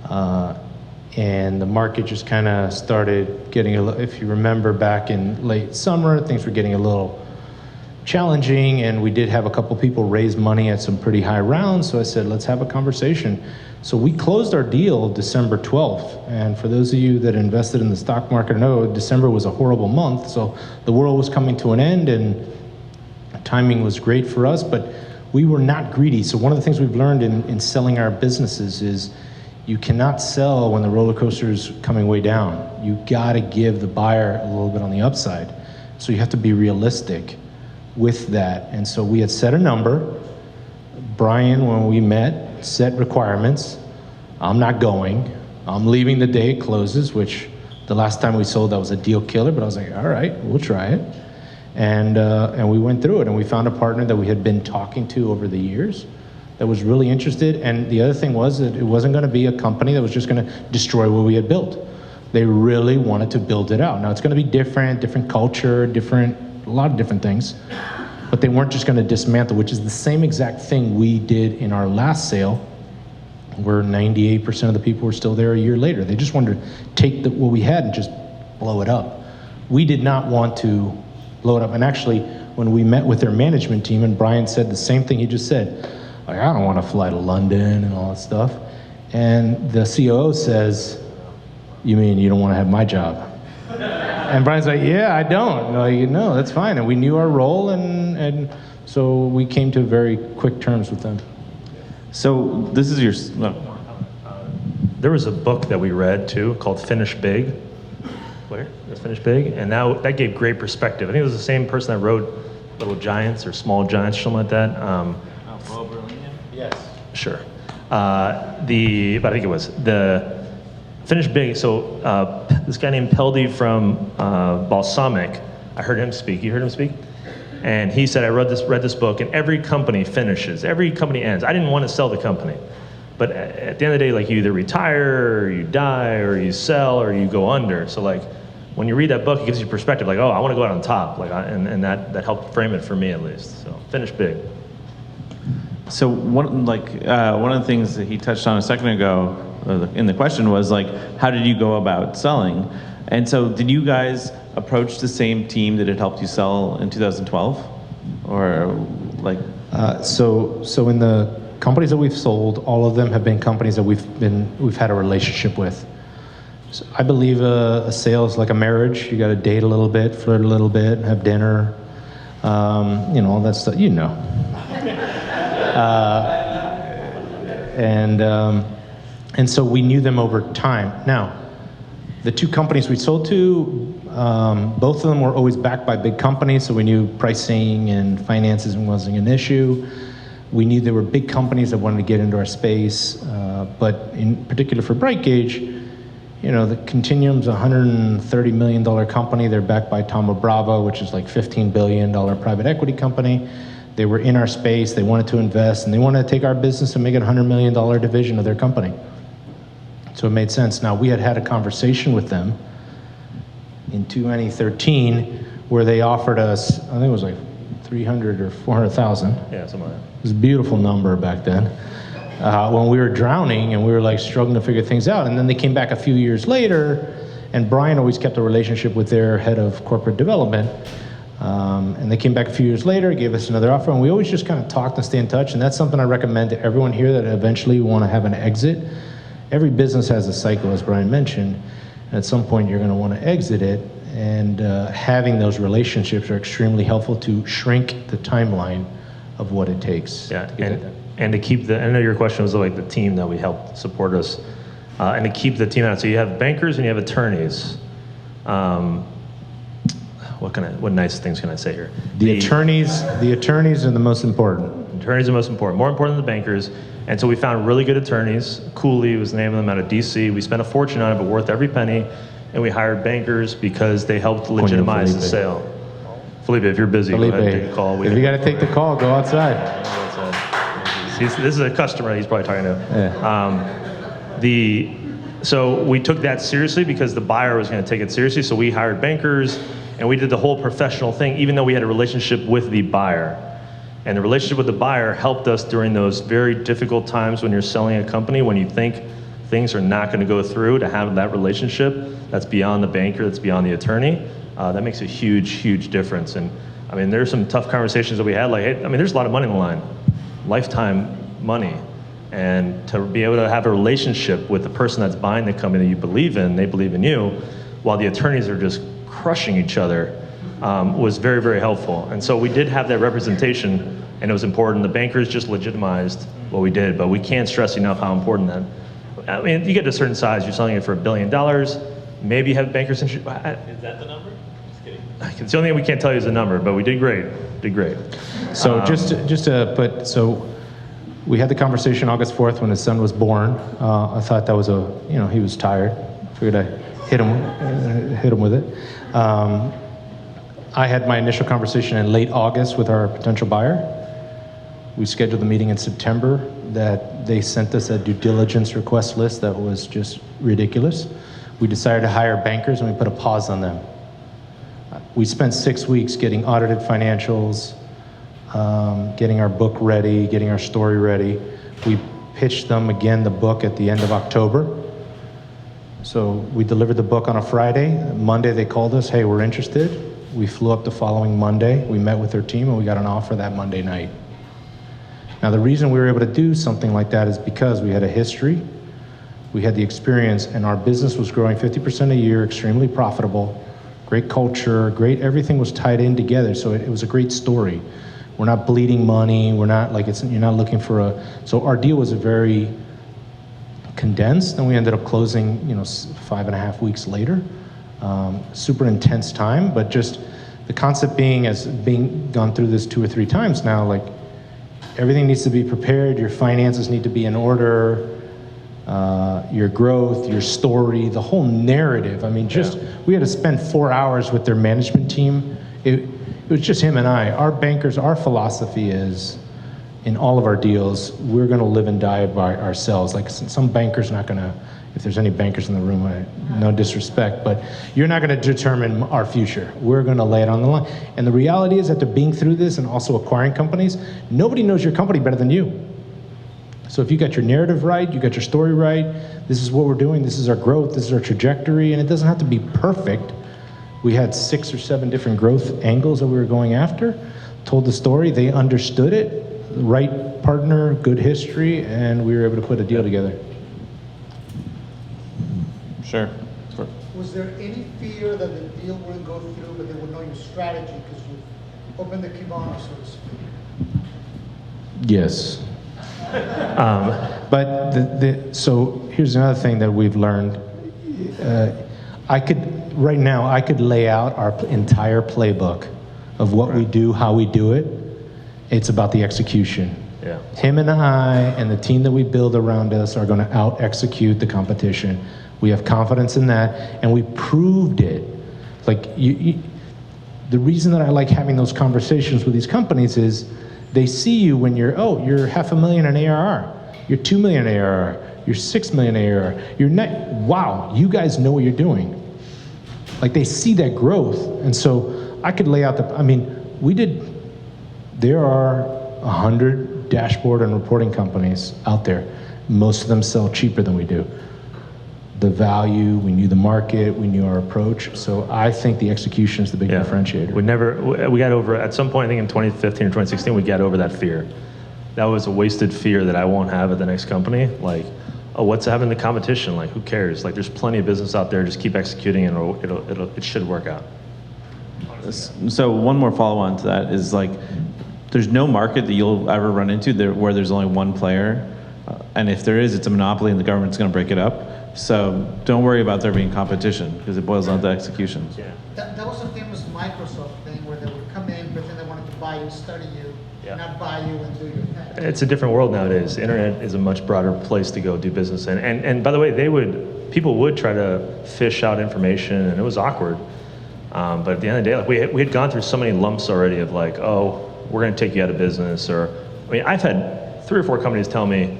and the market just kind of started getting if you remember back in late summer, things were getting a little challenging, and we did have a couple people raise money at some pretty high rounds. So I said, let's have a conversation. So we closed our deal December 12th. And for those of you that invested in the stock market know, December was a horrible month. So the world was coming to an end, and timing was great for us, but we were not greedy. So one of the things we've learned in selling our businesses is you cannot sell when the roller coaster is coming way down. You gotta give the buyer a little bit on the upside. So you have to be realistic with that. And so we had set a number. Brian, when we met, set requirements. I'm not going. I'm leaving the day it closes, which the last time we sold, that was a deal killer, but I was like, all right, we'll try it. And we went through it, and we found a partner that we had been talking to over the years. that was really interested. And the other thing was that it wasn't going to be a company that was just going to destroy what we had built. They really wanted to build it out. Now it's going to be different culture, a lot of different things, but they weren't just going to dismantle, which is the same exact thing we did in our last sale, where 98% of the people were still there a year later. They just wanted to take what we had and just blow it up. We did not want to blow it up. And actually, when we met with their management team, and Brian said the same thing he just said, like, I don't want to fly to London and all that stuff. And the COO says, you mean you don't want to have my job? And Brian's like, yeah, I don't. Like, no, that's fine. And we knew our role, and so we came to very quick terms with them. So this is your. There was a book that we read too called Finish Big. Where? Finish Big, and that gave great perspective. I think it was the same person that wrote Little Giants or Small Giants, something like that. Yes. Sure. But I think it was the Finish Big. So this guy named Peldy from Balsamic, I heard him speak. You heard him speak? And he said, I read this book, and every company finishes, every company ends. I didn't want to sell the company, but at the end of the day, like, you either retire, or you die, or you sell, or you go under. So like, when you read that book, it gives you perspective, like, oh, I want to go out on top, like, and that helped frame it for me at least. So finish big. So one of the things that he touched on a second ago in the question was, like, how did you go about selling? And so did you guys approach the same team that had helped you sell in 2012? Or like? So in the companies that we've sold, all of them have been companies that we've had a relationship with. So I believe a sale is like a marriage. You got to date a little bit, flirt a little bit, have dinner, all that stuff, and so we knew them over time. Now, the two companies we sold to, both of them were always backed by big companies, so we knew pricing and finances wasn't an issue. We knew there were big companies that wanted to get into our space, but in particular for BrightGauge, the Continuum's a $130 million company. They're backed by Thoma Bravo, which is like $15 billion private equity company. They were in our space, they wanted to invest, and they wanted to take our business and make it a $100 million division of their company. So it made sense. Now, we had a conversation with them in 2013 where they offered us, I think it was like 300 or 400,000. Yeah, something like that. It was a beautiful number back then. When we were drowning and we were like struggling to figure things out. And then they came back a few years later, and Brian always kept a relationship with their head of corporate development. And they came back a few years later, gave us another offer, and we always just kind of talked and stay in touch. And that's something I recommend to everyone here that eventually want to have an exit. Every business has a cycle, as Brian mentioned, and at some point you're going to want to exit it. And having those relationships are extremely helpful to shrink the timeline of what it takes. Yeah, to get it done. and to keep I know your question was like the team that we helped support us, and to keep the team out. So you have bankers and you have attorneys. What nice things can I say here? The attorneys are the most important. Attorneys are most important, more important than the bankers. And so we found really good attorneys. Cooley was the name of them, out of DC. We spent a fortune on it, but worth every penny. And we hired bankers because they helped legitimize the sale. Felipe, if you're busy, go ahead and take a call. If you got to take the call, go outside. This is a customer he's probably talking to. Yeah. So we took that seriously because the buyer was going to take it seriously. So we hired bankers, and we did the whole professional thing, even though we had a relationship with the buyer. And the relationship with the buyer helped us during those very difficult times when you're selling a company, when you think things are not going to go through, to have that relationship that's beyond the banker, that's beyond the attorney. That makes a huge, huge difference. And I mean, there's some tough conversations that we had, like, hey, I mean, there's a lot of money on the line, lifetime money. And to be able to have a relationship with the person that's buying the company that you believe in, they believe in you, while the attorneys are just crushing each other, was very, very helpful. And so we did have that representation, and it was important. The bankers just legitimized what we did, but we can't stress enough how important that. I mean, you get to a certain size, you're selling it for $1 billion, maybe you have bankers. Is that the number? Just kidding. It's the only thing we can't tell you is the number, but we did great. So so we had the conversation August 4th when his son was born. I thought that was he was tired. Figured I'd hit him with it. I had my initial conversation in late August with our potential buyer. We scheduled the meeting in September. That they sent us a due diligence request list that was just ridiculous. We decided to hire bankers and we put a pause on them. We spent 6 weeks getting audited financials, getting our book ready, getting our story ready. We pitched them again the book at the end of October. So we delivered the book on a Friday. Monday they called us, hey, we're interested. We flew up the following Monday. We met with their team and we got an offer that Monday night. Now the reason we were able to do something like that is because we had a history, we had the experience, and our business was growing 50% a year, extremely profitable, great culture, great, everything was tied in together, so it was a great story. We're not bleeding money, we're not like, you're not looking for so our deal was a very condensed, and we ended up closing, 5.5 weeks later. Super intense time, but just the concept being, as being gone through this 2 or 3 times now, like everything needs to be prepared, your finances need to be in order, your growth, your story, the whole narrative. I mean, we had to spend 4 hours with their management team. It was just him and I. Our bankers, our philosophy is, in all of our deals, we're gonna live and die by ourselves. Like some bankers not gonna, if there's any bankers in the room, no disrespect, but you're not gonna determine our future. We're gonna lay it on the line. And the reality is, after being through this and also acquiring companies, nobody knows your company better than you. So if you got your narrative right, you got your story right, this is what we're doing, this is our growth, this is our trajectory, and it doesn't have to be perfect. We had 6 or 7 different growth angles that we were going after, told the story, they understood it, right partner, good history, and we were able to put a deal together. Sure. Was there any fear that the deal wouldn't go through, but they would know your strategy because you opened the kimono, so to speak? Yes. But so here's another thing that we've learned. Right now, I could lay out our entire playbook of what we do, how we do it. It's about the execution. Yeah. Him and I and the team that we build around us are going to out-execute the competition. We have confidence in that, and we proved it. Like the reason that I like having those conversations with these companies is they see you when you're $500,000 in ARR, you're $2 million ARR, you're $6 million ARR, you're net. Wow, you guys know what you're doing. Like they see that growth, and so I could lay out there are 100 dashboard and reporting companies out there. Most of them sell cheaper than we do. The value, we knew the market, we knew our approach. So I think the execution is the big differentiator. We got over, at some point, I think in 2015 or 2016, we got over that fear. That was a wasted fear that I won't have at the next company. Like, oh, what's happening in the competition? Like, who cares? Like, there's plenty of business out there. Just keep executing and it should work out. So one more follow-on to that is like, there's no market that you'll ever run into where there's only one player. And if there is, it's a monopoly and the government's gonna break it up. So don't worry about there being competition because it boils down to execution. Yeah. That was a famous Microsoft thing where they would come in, pretend they wanted to buy you, study you, not buy you and do your thing. It's a different world nowadays. The internet is a much broader place to go do business in. And by the way, people would try to fish out information, and it was awkward. But at the end of the day, like we had gone through so many lumps already of like, oh, we're going to take you out of business, I've had 3 or 4 companies tell me,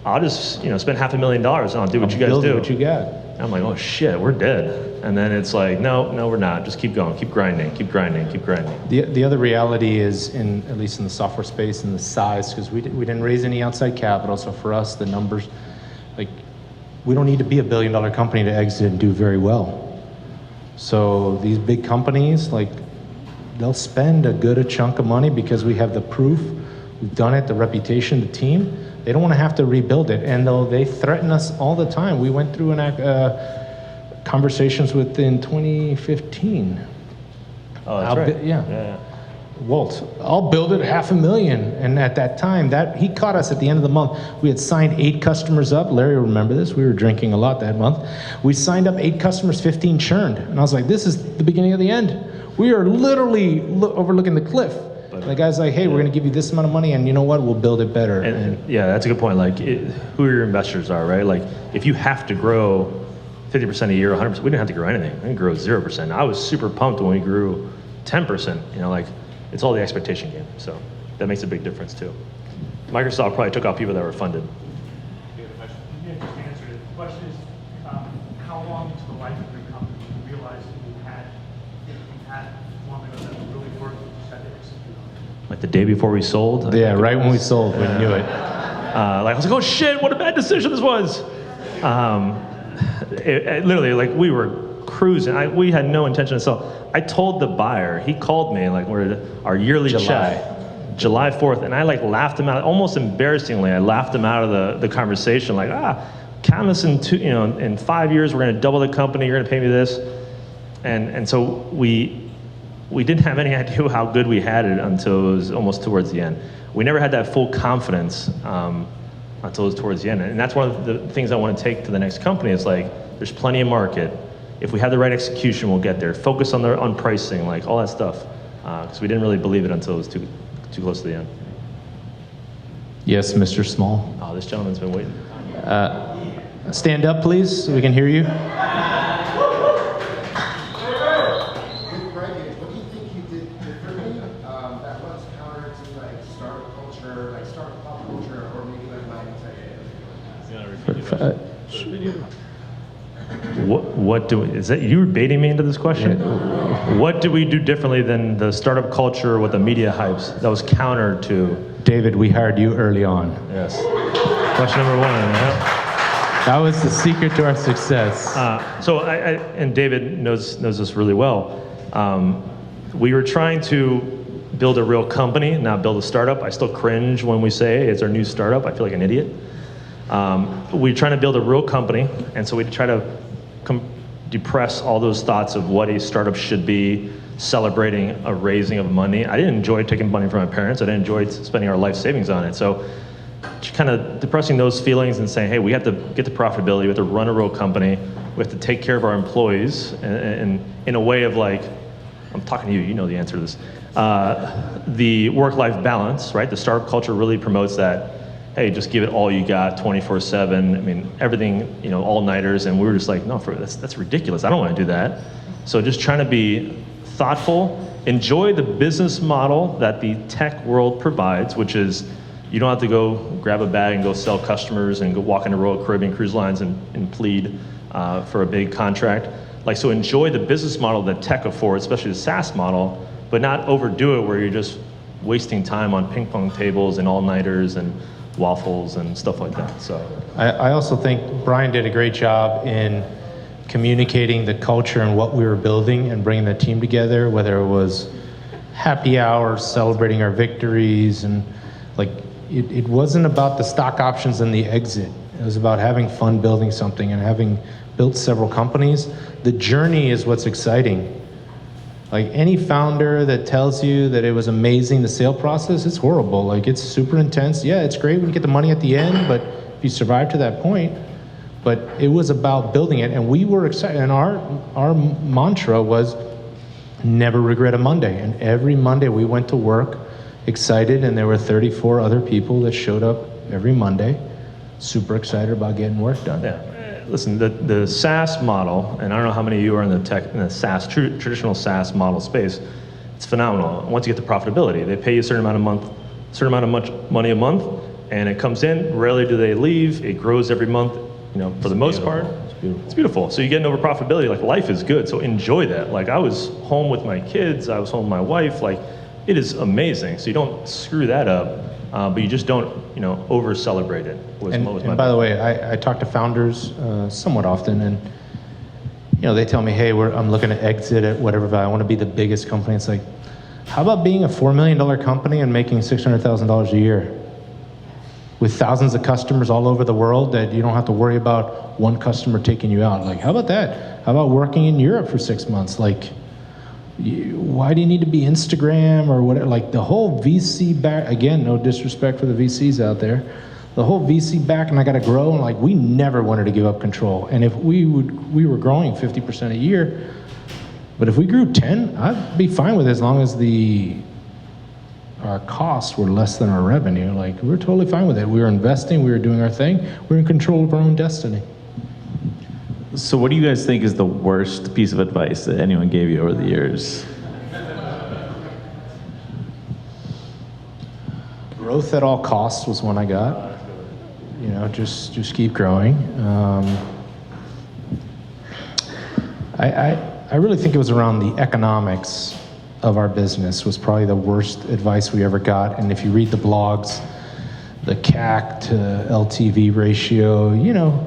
I'll just spend $500,000 and I'll do what you guys do. What you got. And I'm like, oh shit, we're dead. And then it's like, no, we're not. Just keep going, keep grinding. The other reality is, at least in the software space, and the size, because we didn't raise any outside capital. So for us, the numbers, like, we don't need to be a $1 billion company to exit and do very well. So these big companies, like, they'll spend a good chunk of money because we have the proof, we've done it, the reputation, the team. They don't want to have to rebuild it, and they threaten us all the time. We went through conversations in 2015. Oh, that's right. Yeah. Walt, I'll build it $500,000. And at that time, he caught us at the end of the month. We had signed 8 customers up. Larry will remember this. We were drinking a lot that month. We signed up 8 customers, 15 churned. And I was like, this is the beginning of the end. We are literally overlooking the cliff. The guy's like, hey, we're going to give you this amount of money, and you know what? We'll build it better. And yeah, that's a good point. Like, who your investors are, right? Like, if you have to grow 50% a year, 100%, we didn't have to grow anything. We didn't grow 0%. I was super pumped when we grew 10%. Like, it's all the expectation game. So that makes a big difference too. Microsoft probably took out people that were funded. You just answered it. The question is, how long into the life of your company did you realize that you had formula that really worked and you just had to execute on it? Like the day before we sold. Yeah, right when we sold, we knew it. Like I was like, oh shit, what a bad decision this was. It literally, like we were cruising. We had no intention to sell. I told the buyer, he called me, like we're at our yearly chat, July 4th, and I like laughed him out, almost embarrassingly. I laughed him out of the conversation, like, count us in 5 years, we're gonna double the company, you're gonna pay me this. And so we didn't have any idea how good we had it until it was almost towards the end. We never had that full confidence until it was towards the end. And that's one of the things I want to take to the next company is like, there's plenty of market. If we have the right execution, we'll get there. Focus on pricing, like all that stuff. Because we didn't really believe it until it was too close to the end. Yes, Mr. Small. Oh, this gentleman's been waiting. Stand up, please, so we can hear you. With BrightGauge, what do you think you did differently that was counter to like startup culture, like startup pop culture, or maybe like my Is that you were baiting me into this question? What do we do differently than the startup culture or what the media hypes that was counter to? David, we hired you early on. Yes. Question number one. Yeah. That was the secret to our success. So and David knows this really well. We were trying to build a real company, not build a startup. I still cringe when we say it's our new startup. I feel like an idiot. We're trying to build a real company, and so we try to depress all those thoughts of what a startup should be, celebrating a raising of money. I didn't enjoy taking money from my parents. I didn't enjoy spending our life savings on it. So kind of depressing those feelings and saying, hey, we have to get to profitability, we have to run a real company, we have to take care of our employees, and in a way of like, I'm talking to you, you know the answer to this. The work-life balance, right? The startup culture really promotes that, hey, just give it all you got 24/7. I mean, everything, all-nighters, and we were just like, no, that's ridiculous. I don't want to do that. So just trying to be thoughtful, enjoy the business model that the tech world provides, which is you don't have to go grab a bag and go sell customers and go walk into Royal Caribbean Cruise Lines and plead for a big contract. Like, so enjoy the business model that tech affords, especially the SaaS model, but not overdo it where you're just wasting time on ping pong tables and all-nighters and waffles and stuff like that. So I also think Brian did a great job in communicating the culture and what we were building and bringing the team together, whether it was happy hours, celebrating our victories, and like it wasn't about the stock options and the exit. It was about having fun building something, and having built several companies, the journey is what's exciting. Like any founder that tells you that it was amazing, the sale process, it's horrible. Like it's super intense. Yeah, it's great when you get the money at the end, but if you survive to that point, but it was about building it, and we were excited. And our mantra was never regret a Monday. And every Monday we went to work excited, and there were 34 other people that showed up every Monday, super excited about getting work done. yeah. Listen, the SaaS model, and I don't know how many of you are in the SaaS, traditional SaaS model space, it's phenomenal. Once you get to profitability, they pay you a certain amount of money a month, and it comes in, rarely do they leave, it grows every month, for the most part. It's beautiful. So you get over profitability, like life is good, so enjoy that. Like I was home with my kids, I was home with my wife, like it is amazing. So you don't screw that up, but you just don't, over celebrate it. And by the way, I talk to founders somewhat often, and they tell me, hey, I'm looking to exit at whatever value. I want to be the biggest company. It's like, how about being a $4 million company and making $600,000 a year with thousands of customers all over the world that you don't have to worry about one customer taking you out? Like, how about that? How about working in Europe for 6 months? Like, why do you need to be Instagram or whatever? Like the whole VC back, again, no disrespect for the VCs out there, the whole VC back, and I got to grow, and like we never wanted to give up control. And if we were growing 50% a year, but if we grew 10, I'd be fine with it as long as our costs were less than our revenue. Like we're totally fine with it. We were investing, we were doing our thing, we were in control of our own destiny. So what do you guys think is the worst piece of advice that anyone gave you over the years? growth at all costs was one I got. You know, just keep growing. I really think it was around the economics of our business was probably the worst advice we ever got. And if you read the blogs, the CAC to LTV ratio, you know,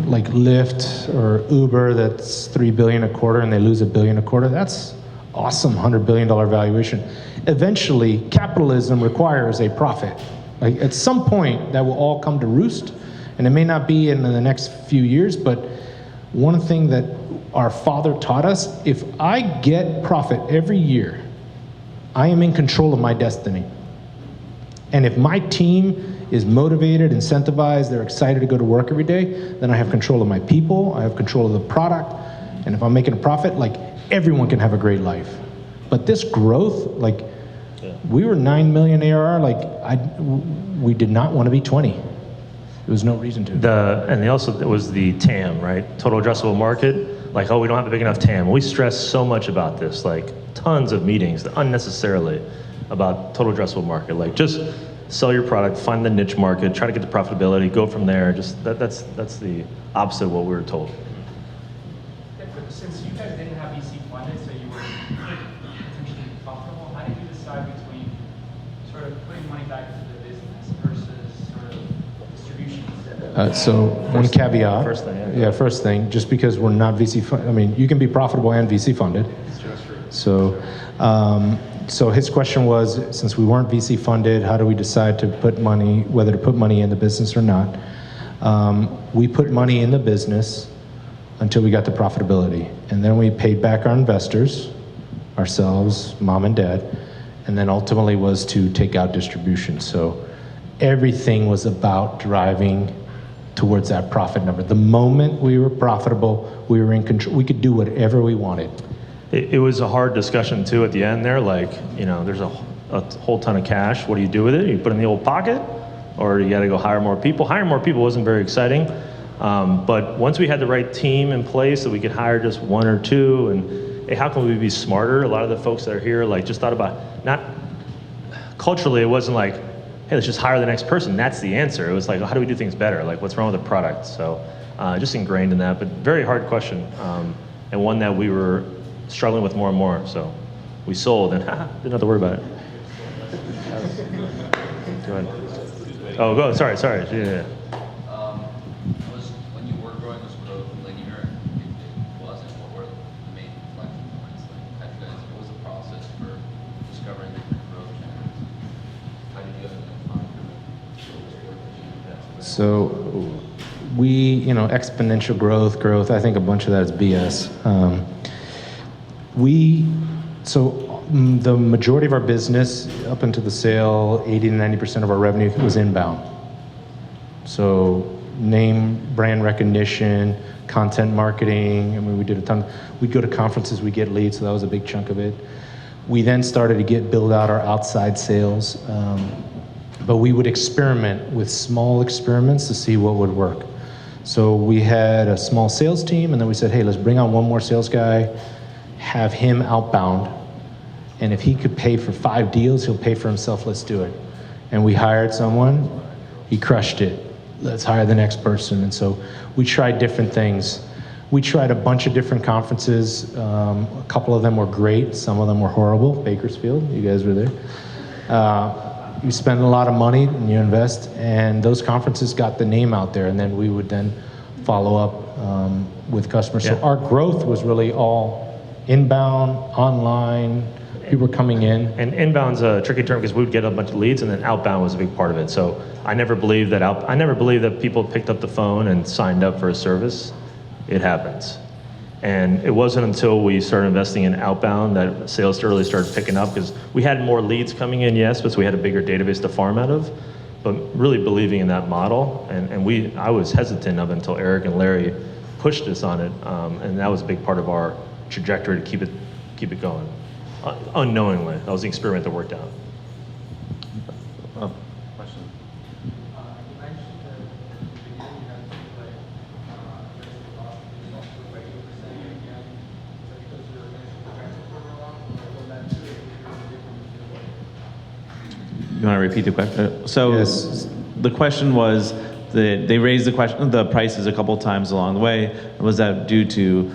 like Lyft or Uber, that's $3 billion a quarter and they lose $1 billion a quarter. That's awesome, $100 billion valuation. Eventually, capitalism requires a profit. Like at some point, that will all come to roost, and it may not be in the next few years, but one thing that our father taught us, if I get profit every year, I am in control of my destiny. And if my team is motivated, incentivized, they're excited to go to work every day, then I have control of my people, I have control of the product, and if I'm making a profit, like everyone can have a great life. But this growth, like we were 9 million ARR, like we did not want to be 20. There was no reason to. It was the TAM, right? Total addressable market. Like, oh, we don't have a big enough TAM. We stress so much about this, like tons of meetings unnecessarily about total addressable market. Like just sell your product, find the niche market, try to get the profitability, go from there. Just that's the opposite of what we were told. Since you guys didn't have VC funded, so you were potentially profitable, how did you decide between sort of putting money back into the business versus sort of distribution? So one caveat. First thing, yeah. First thing, just because we're not VC funded, I mean, you can be profitable and VC funded. So, so his question was, since we weren't VC funded, how do we decide to put money, whether to put money in the business or not? We put money in the business until we got to profitability. And then we paid back our investors, ourselves, mom and dad, and then ultimately was to take out distribution. So everything was about driving towards that profit number. The moment we were profitable, we were in control. We could do whatever we wanted. It was a hard discussion too at the end there. Like, you know, there's a whole ton of cash. What do you do with it? You put it in the old pocket, or you got to go hire more people. Hiring more people wasn't very exciting. But once we had the right team in place that we could hire just one or two, and hey, how can we be smarter? A lot of the folks that are here like just thought about, not culturally, it wasn't like, hey, let's just hire the next person. That's the answer. It was like, how do we do things better? Like, what's wrong with the product? So just ingrained in that, but very hard question, and one that we were struggling with more and more. So we sold and didn't have to worry about it. Go ahead. Oh, go. Sorry. Yeah. When you were growing, was growth linear? It wasn't. What were the main inflection points? Like, what was the process for discovering different growth channels? How did you find them? So we, exponential growth, I think a bunch of that is BS. The majority of our business, up into the sale, 80 to 90% of our revenue was inbound. So name, brand recognition, content marketing. I mean, we did a ton. We'd go to conferences, we get leads, so that was a big chunk of it. We then started to build out our outside sales, but we would experiment with small experiments to see what would work. So we had a small sales team, and then we said, hey, let's bring on one more sales guy, have him outbound, and if he could pay for 5 deals, he'll pay for himself, let's do it. And we hired someone, he crushed it. Let's hire the next person. And so we tried different things. We tried a bunch of different conferences. A couple of them were great, some of them were horrible. Bakersfield, you guys were there. You spend a lot of money and you invest, and those conferences got the name out there, and then we would then follow up with customers. Yeah. So our growth was really all inbound, online, people were coming in. And inbound's a tricky term because we would get a bunch of leads, and then outbound was a big part of it. So I never believed that people picked up the phone and signed up for a service. It happens. And it wasn't until we started investing in outbound that sales really started picking up, because we had more leads coming in, yes, but we had a bigger database to farm out of. But really believing in that model, and I was hesitant of it until Eric and Larry pushed us on it, and that was a big part of our trajectory to keep it going. Unknowingly, that was the experiment that worked out. Question. You mentioned that at the beginning you had to raise the cost of by 8% again. Is that because your organization projected for a long, or was that too, You want to repeat the question? So Yes. the question was that they raised the prices a couple times along the way. Was that due to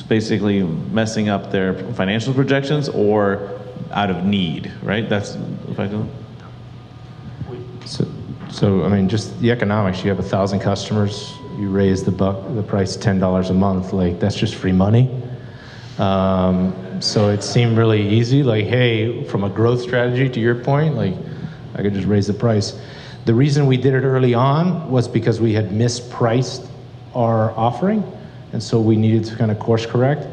basically messing up their financial projections or out of need, right? That's if I go. So I mean, just the economics. You have 1,000 customers. You raise the price $10 a month. Like that's just free money. So it seemed really easy. Like, hey, from a growth strategy, to your point, like I could just raise the price. The reason we did it early on was because we had mispriced our offering, and so we needed to kind of course correct.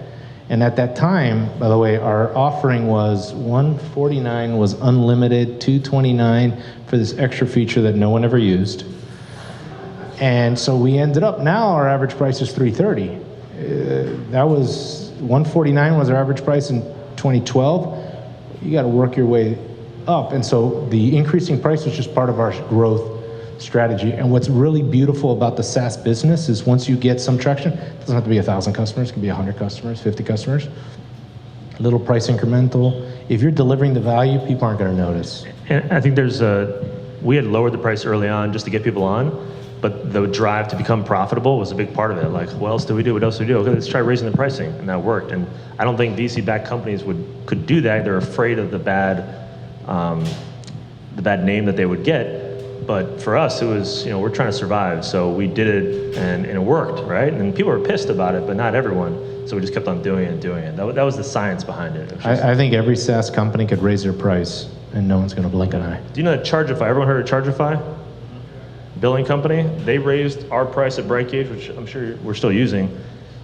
And at that time, by the way, our offering was $149 was unlimited, $229 for this extra feature that no one ever used. And so we ended up, now our average price is $330. That was, $149 was our average price in 2012. You got to work your way up. And so the increasing price was just part of our growth strategy. And what's really beautiful about the SaaS business is once you get some traction, it doesn't have to be 1,000 customers, it can be 100 customers, 50 customers. A little price incremental. If you're delivering the value, people aren't going to notice. And I think we had lowered the price early on just to get people on, but the drive to become profitable was a big part of it. Like, what else do we do? What else do we do? Okay, let's try raising the pricing, and that worked. And I don't think VC-backed companies could do that. They're afraid of the bad name that they would get. But for us, it was, we're trying to survive, so we did it, and it worked, right? And people were pissed about it, but not everyone. So we just kept on doing it and doing it. That was the science behind it. I think every SaaS company could raise their price, and no one's going to blink an eye. Do you know that Chargeify? Everyone heard of Chargeify? Billing company. They raised our price at BrightGauge, which I'm sure we're still using,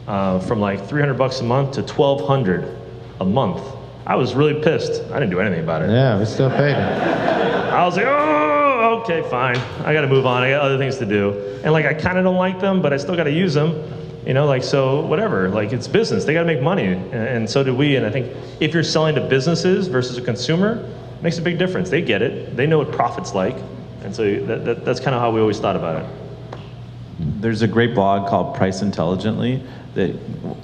from like $300 a month to $1,200 a month. I was really pissed. I didn't do anything about it. Yeah, we still paid it. I was like, oh, okay, fine. I got to move on. I got other things to do. And like, I kind of don't like them, but I still got to use them. So whatever. Like, it's business. They got to make money, and so do we. And I think if you're selling to businesses versus a consumer, it makes a big difference. They get it. They know what profit's like. And so that's kind of how we always thought about it. There's a great blog called Price Intelligently that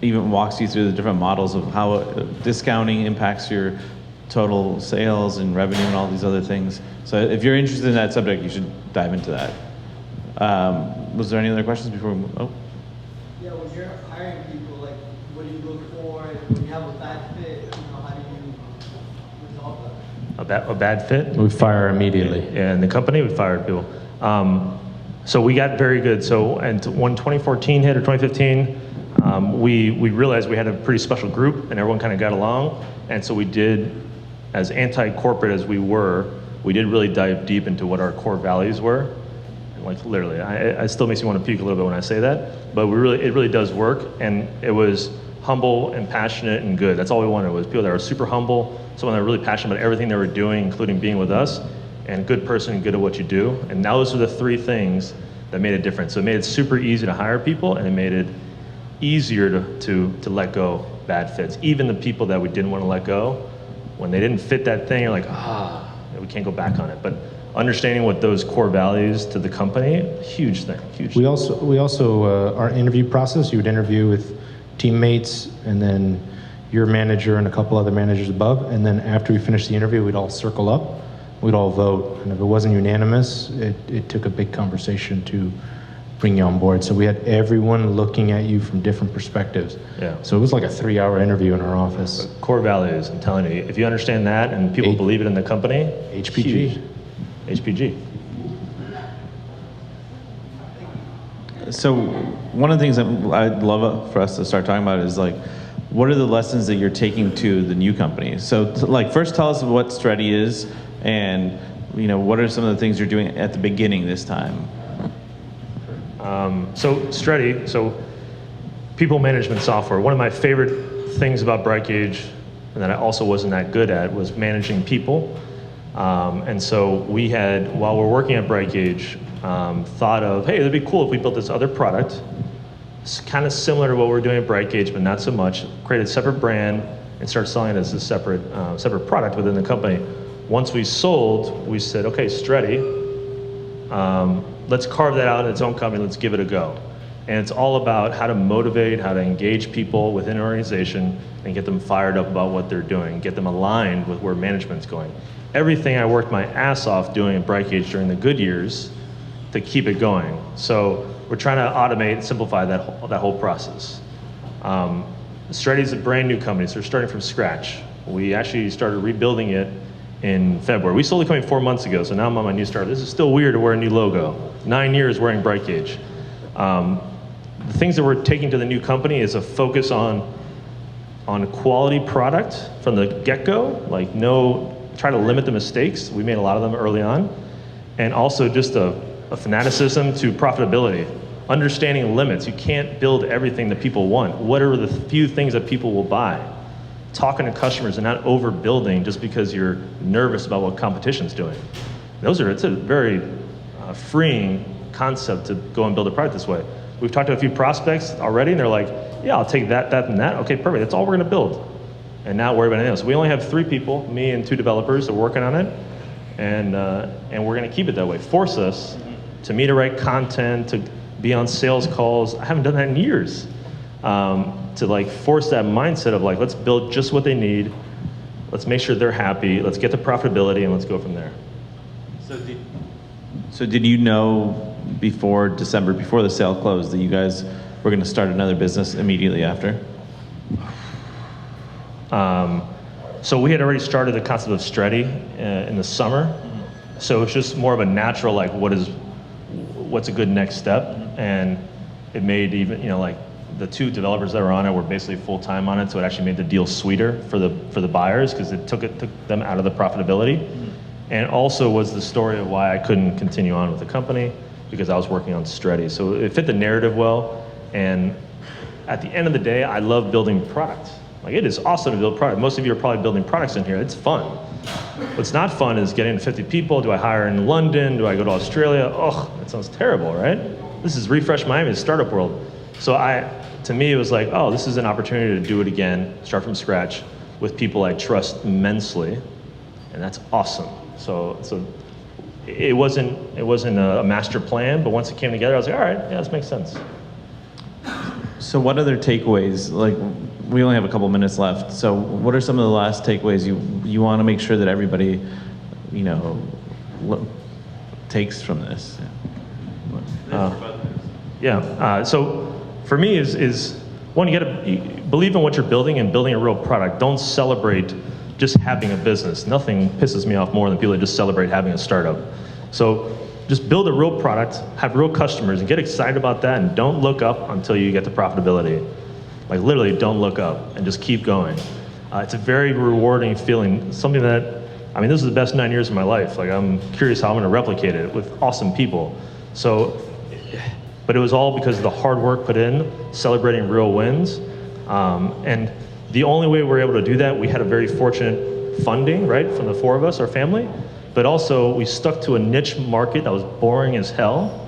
even walks you through the different models of how discounting impacts your total sales and revenue and all these other things. So if you're interested in that subject, you should dive into that. Was there any other questions before we move? Oh. Yeah, when you're hiring people, like, what do you look for? When you have a bad fit, how do you resolve that? A bad fit? We fire immediately. Yeah, in the company, we fired people. So we got very good. So and when 2014 hit or 2015, we realized we had a pretty special group and everyone kind of got along. And so we did, as anti-corporate as we did really dive deep into what our core values were. And like literally, I still makes me want to puke a little bit when I say that, but it really does work. And it was humble and passionate and good. That's all we wanted, was people that were super humble, someone that were really passionate about everything they were doing, including being with us, and good person and good at what you do. And those are the three things that made a difference. So it made it super easy to hire people, and it made it easier to let go bad fits. Even the people that we didn't want to let go, when they didn't fit that thing, you're like, we can't go back on it. But understanding what those core values to the company, huge thing, huge. We also our interview process, you would interview with teammates and then your manager and a couple other managers above, and then after we finished the interview, we'd all circle up, we'd all vote, and if it wasn't unanimous, it took a big conversation to bring you on board. So we had everyone looking at you from different perspectives. Yeah. So it was like a 3-hour interview in our office. Core values, I'm telling you, if you understand that and people believe it in the company, HPG. huge. HPG. So one of the things that I'd love for us to start talking about is like, what are the lessons that you're taking to the new company? So first tell us what Stretty is, and what are some of the things you're doing at the beginning this time? So Stretty, people management software. One of my favorite things about BrightGauge, and that I also wasn't that good at, was managing people. And so we had, while we're working at BrightGauge, thought of, hey, it'd be cool if we built this other product. It's kind of similar to what we're doing at BrightGauge, but not so much. Create a separate brand and start selling it as a separate product within the company. Once we sold, we said, okay, Stretty, let's carve that out in its own company. Let's give it a go. And it's all about how to motivate, how to engage people within an organization and get them fired up about what they're doing, get them aligned with where management's going. Everything I worked my ass off doing at BrightGauge during the good years to keep it going. So we're trying to automate and simplify that whole process. Stretty is a brand new company, so we're starting from scratch. We actually started rebuilding it in February. We sold the company 4 months ago, so now I'm on my new startup. This is still weird to wear a new logo. 9 years wearing BrightGauge. The things that we're taking to the new company is a focus on a quality product from the get-go, like try to limit the mistakes. We made a lot of them early on. And also just a fanaticism to profitability, understanding limits. You can't build everything that people want. What are the few things that people will buy? Talking to customers and not overbuilding just because you're nervous about what competition's doing. It's a very freeing concept to go and build a product this way. We've talked to a few prospects already, and they're like, yeah, I'll take that, and that. Okay, perfect. That's all we're going to build. And not worry about anything else. We only have 3 people, me and 2 developers, that are working on it, and we're going to keep it that way. Force us to me to write content, to be on sales calls. I haven't done that in years. To like force that mindset of like, let's build just what they need. Let's make sure they're happy. Let's get to profitability, and let's go from there. So did you know before December, before the sale closed, that you guys were going to start another business immediately after? So we had already started the concept of Stretty in the summer. So it's just more of a natural, like, what's a good next step? And it made even, like the 2 developers that were on it were basically full-time on it, so it actually made the deal sweeter for the buyers because it took them out of the profitability. And also was the story of why I couldn't continue on with the company, because I was working on Stretty. So it fit the narrative well, and at the end of the day, I love building product. Like, it is awesome to build product. Most of you are probably building products in here. It's fun. What's not fun is getting to 50 people. Do I hire in London? Do I go to Australia? Oh, that sounds terrible, right? This is Refresh Miami, it's startup world. So to me, it was like, oh, this is an opportunity to do it again, start from scratch with people I trust immensely, and that's awesome. So it wasn't a master plan, but once it came together, I was like, all right, yeah, this makes sense. So what other takeaways, like, we only have a couple minutes left, so what are some of the last takeaways you want to make sure that everybody, takes from this? So for me is one, you gotta believe in what you're building and building a real product. Don't celebrate just having a business. Nothing pisses me off more than people that just celebrate having a startup. So just build a real product, have real customers, and get excited about that, and don't look up until you get to profitability. Like, literally, don't look up and just keep going. It's a very rewarding feeling, something that, this is the best 9 years of my life. Like, I'm curious how I'm gonna replicate it with awesome people. But it was all because of the hard work put in, celebrating real wins. And the only way we were able to do that, we had a very fortunate funding, right, from the 4 of us, our family. But also, we stuck to a niche market that was boring as hell.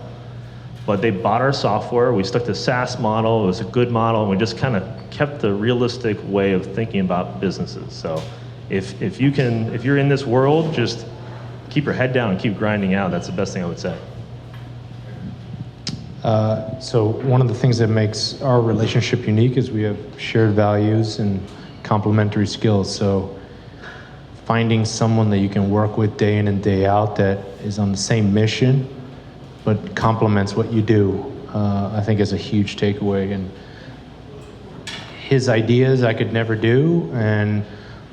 But they bought our software. We stuck to the SaaS model. It was a good model. And we just kind of kept the realistic way of thinking about businesses. So if you're in this world, just keep your head down and keep grinding out. That's the best thing I would say. So one of the things that makes our relationship unique is we have shared values and complementary skills. So finding someone that you can work with day in and day out that is on the same mission but complements what you do, I think is a huge takeaway. And his ideas I could never do, and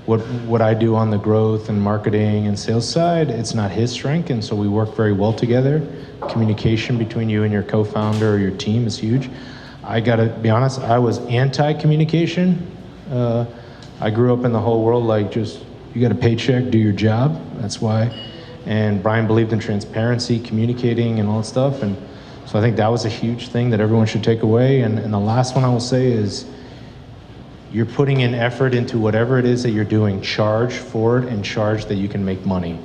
what I do on the growth and marketing and sales side, it's not his strength, and so we work very well together. Communication between you and your co-founder or your team is huge. I gotta be honest, I was anti-communication. I grew up in the whole world like, just, you got a paycheck, do your job, that's why. And Brian believed in transparency, communicating, and all that stuff, and so I think that was a huge thing that everyone should take away. And the last one I will say is, you're putting in effort into whatever it is that you're doing. Charge for it, and charge that you can make money.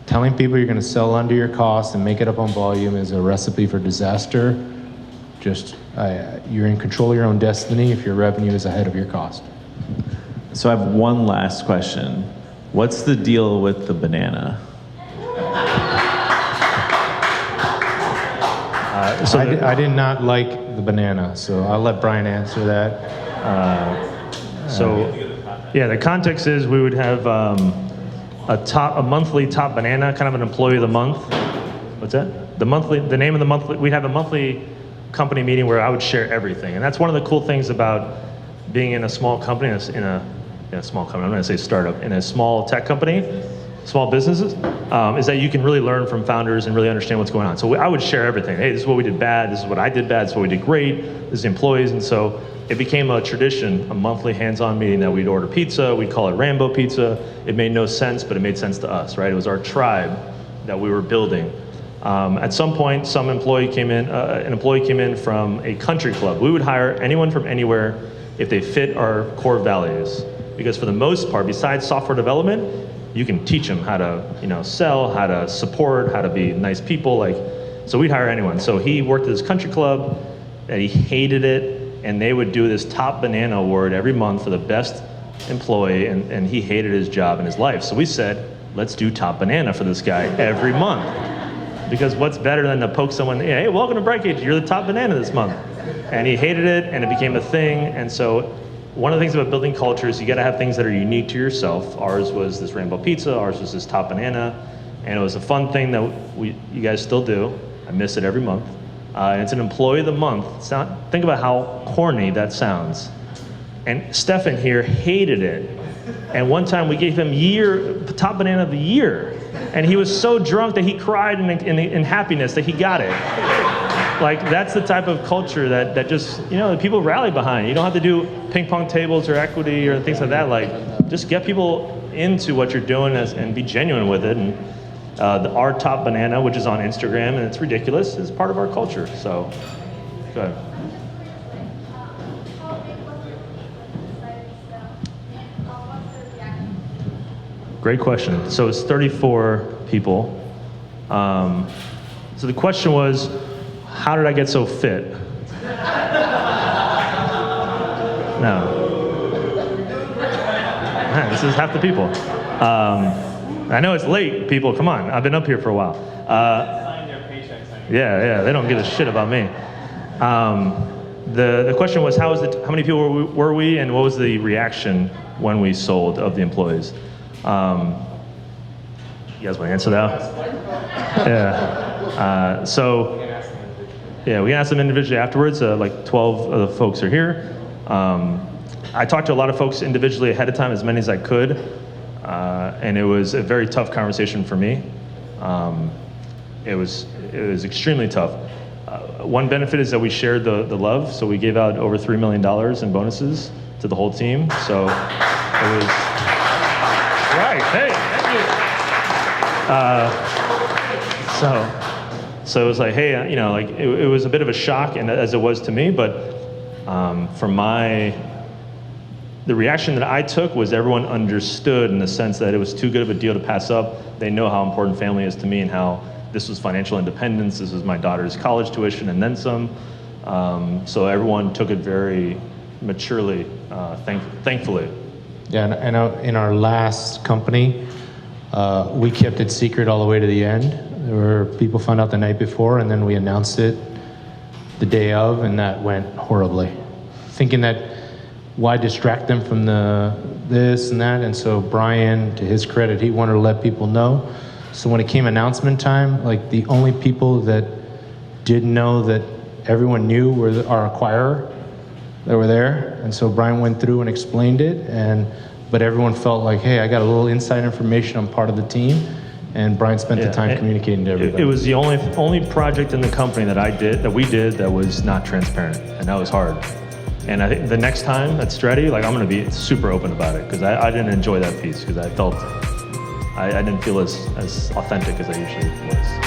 Telling people you're going to sell under your cost and make it up on volume is a recipe for disaster. Just, you're in control of your own destiny if your revenue is ahead of your cost. So I have one last question. What's the deal with the banana? I did not like the banana, so I'll let Brian answer that. Yeah, the context is we would have a monthly top banana, kind of an employee of the month. What's that? The name of the monthly, we'd have a monthly company meeting where I would share everything. And that's one of the cool things about being in a small company, in a small company, I'm not gonna say startup, in a small tech company, small businesses, is that you can really learn from founders and really understand what's going on. So I would share everything. Hey, this is what we did bad, this is what I did bad, this is what we did great, this is the employees. And so it became a tradition, a monthly hands-on meeting that we'd order pizza, we'd call it Rambo Pizza. It made no sense, but it made sense to us, right? It was our tribe that we were building. At some point, an employee came in from a country club. We would hire anyone from anywhere if they fit our core values. Because for the most part, besides software development, you can teach them how to, sell, how to support, how to be nice people. So we'd hire anyone. So he worked at this country club, and he hated it, and they would do this top banana award every month for the best employee, and he hated his job and his life. So we said, let's do top banana for this guy every month. Because what's better than to poke someone, hey, welcome to BrightGauge, you're the top banana this month. And he hated it, and it became a thing. And so one of the things about building culture is you gotta have things that are unique to yourself. Ours was this Rainbow Pizza, ours was this top banana, and it was a fun thing that you guys still do. I miss it every month. And it's an employee of the month. Think about how corny that sounds. And Stefan here hated it. And one time we gave him top banana of the year. And he was so drunk that he cried in happiness that he got it. That's the type of culture that just, people rally behind. You don't have to do ping pong tables or equity or things like that. Just get people into what you're doing and be genuine with it. And our top banana, which is on Instagram, and it's ridiculous, is part of our culture. So, go ahead. Great question. So it's 34 people. So the question was, how did I get so fit? No. Man, this is half the people. I know it's late, people. Come on, I've been up here for a while. Yeah, they don't give a shit about me. The question was, how many people were we, and what was the reaction when we sold of the employees? You guys want to answer that? Yeah. We can ask them individually afterwards. 12 of the folks are here. I talked to a lot of folks individually ahead of time, as many as I could, and it was a very tough conversation for me. It was extremely tough. One benefit is that we shared the love, so we gave out over $3 million in bonuses to the whole team. So it was right. Hey, thank you. So it was like, hey, it was a bit of a shock, and as it was to me, but the reaction that I took was everyone understood, in the sense that it was too good of a deal to pass up. They know how important family is to me, and how this was financial independence. This was my daughter's college tuition and then some. So everyone took it very maturely, thankfully. Yeah, and in our last company, we kept it secret all the way to the end. There were people found out the night before, and then we announced it the day of, and that went horribly. Thinking that, why distract them from this and that? And so Brian, to his credit, he wanted to let people know. So when it came announcement time, the only people that didn't know that everyone knew were our acquirer that were there. And so Brian went through and explained it, but everyone felt like, hey, I got a little inside information, I'm part of the team. And Brian spent the time communicating to everybody. It was the only project in the company that we did that was not transparent, and that was hard. And I think the next time at Stretty, I'm going to be super open about it, because I didn't enjoy that piece, because I felt I didn't feel as authentic as I usually was.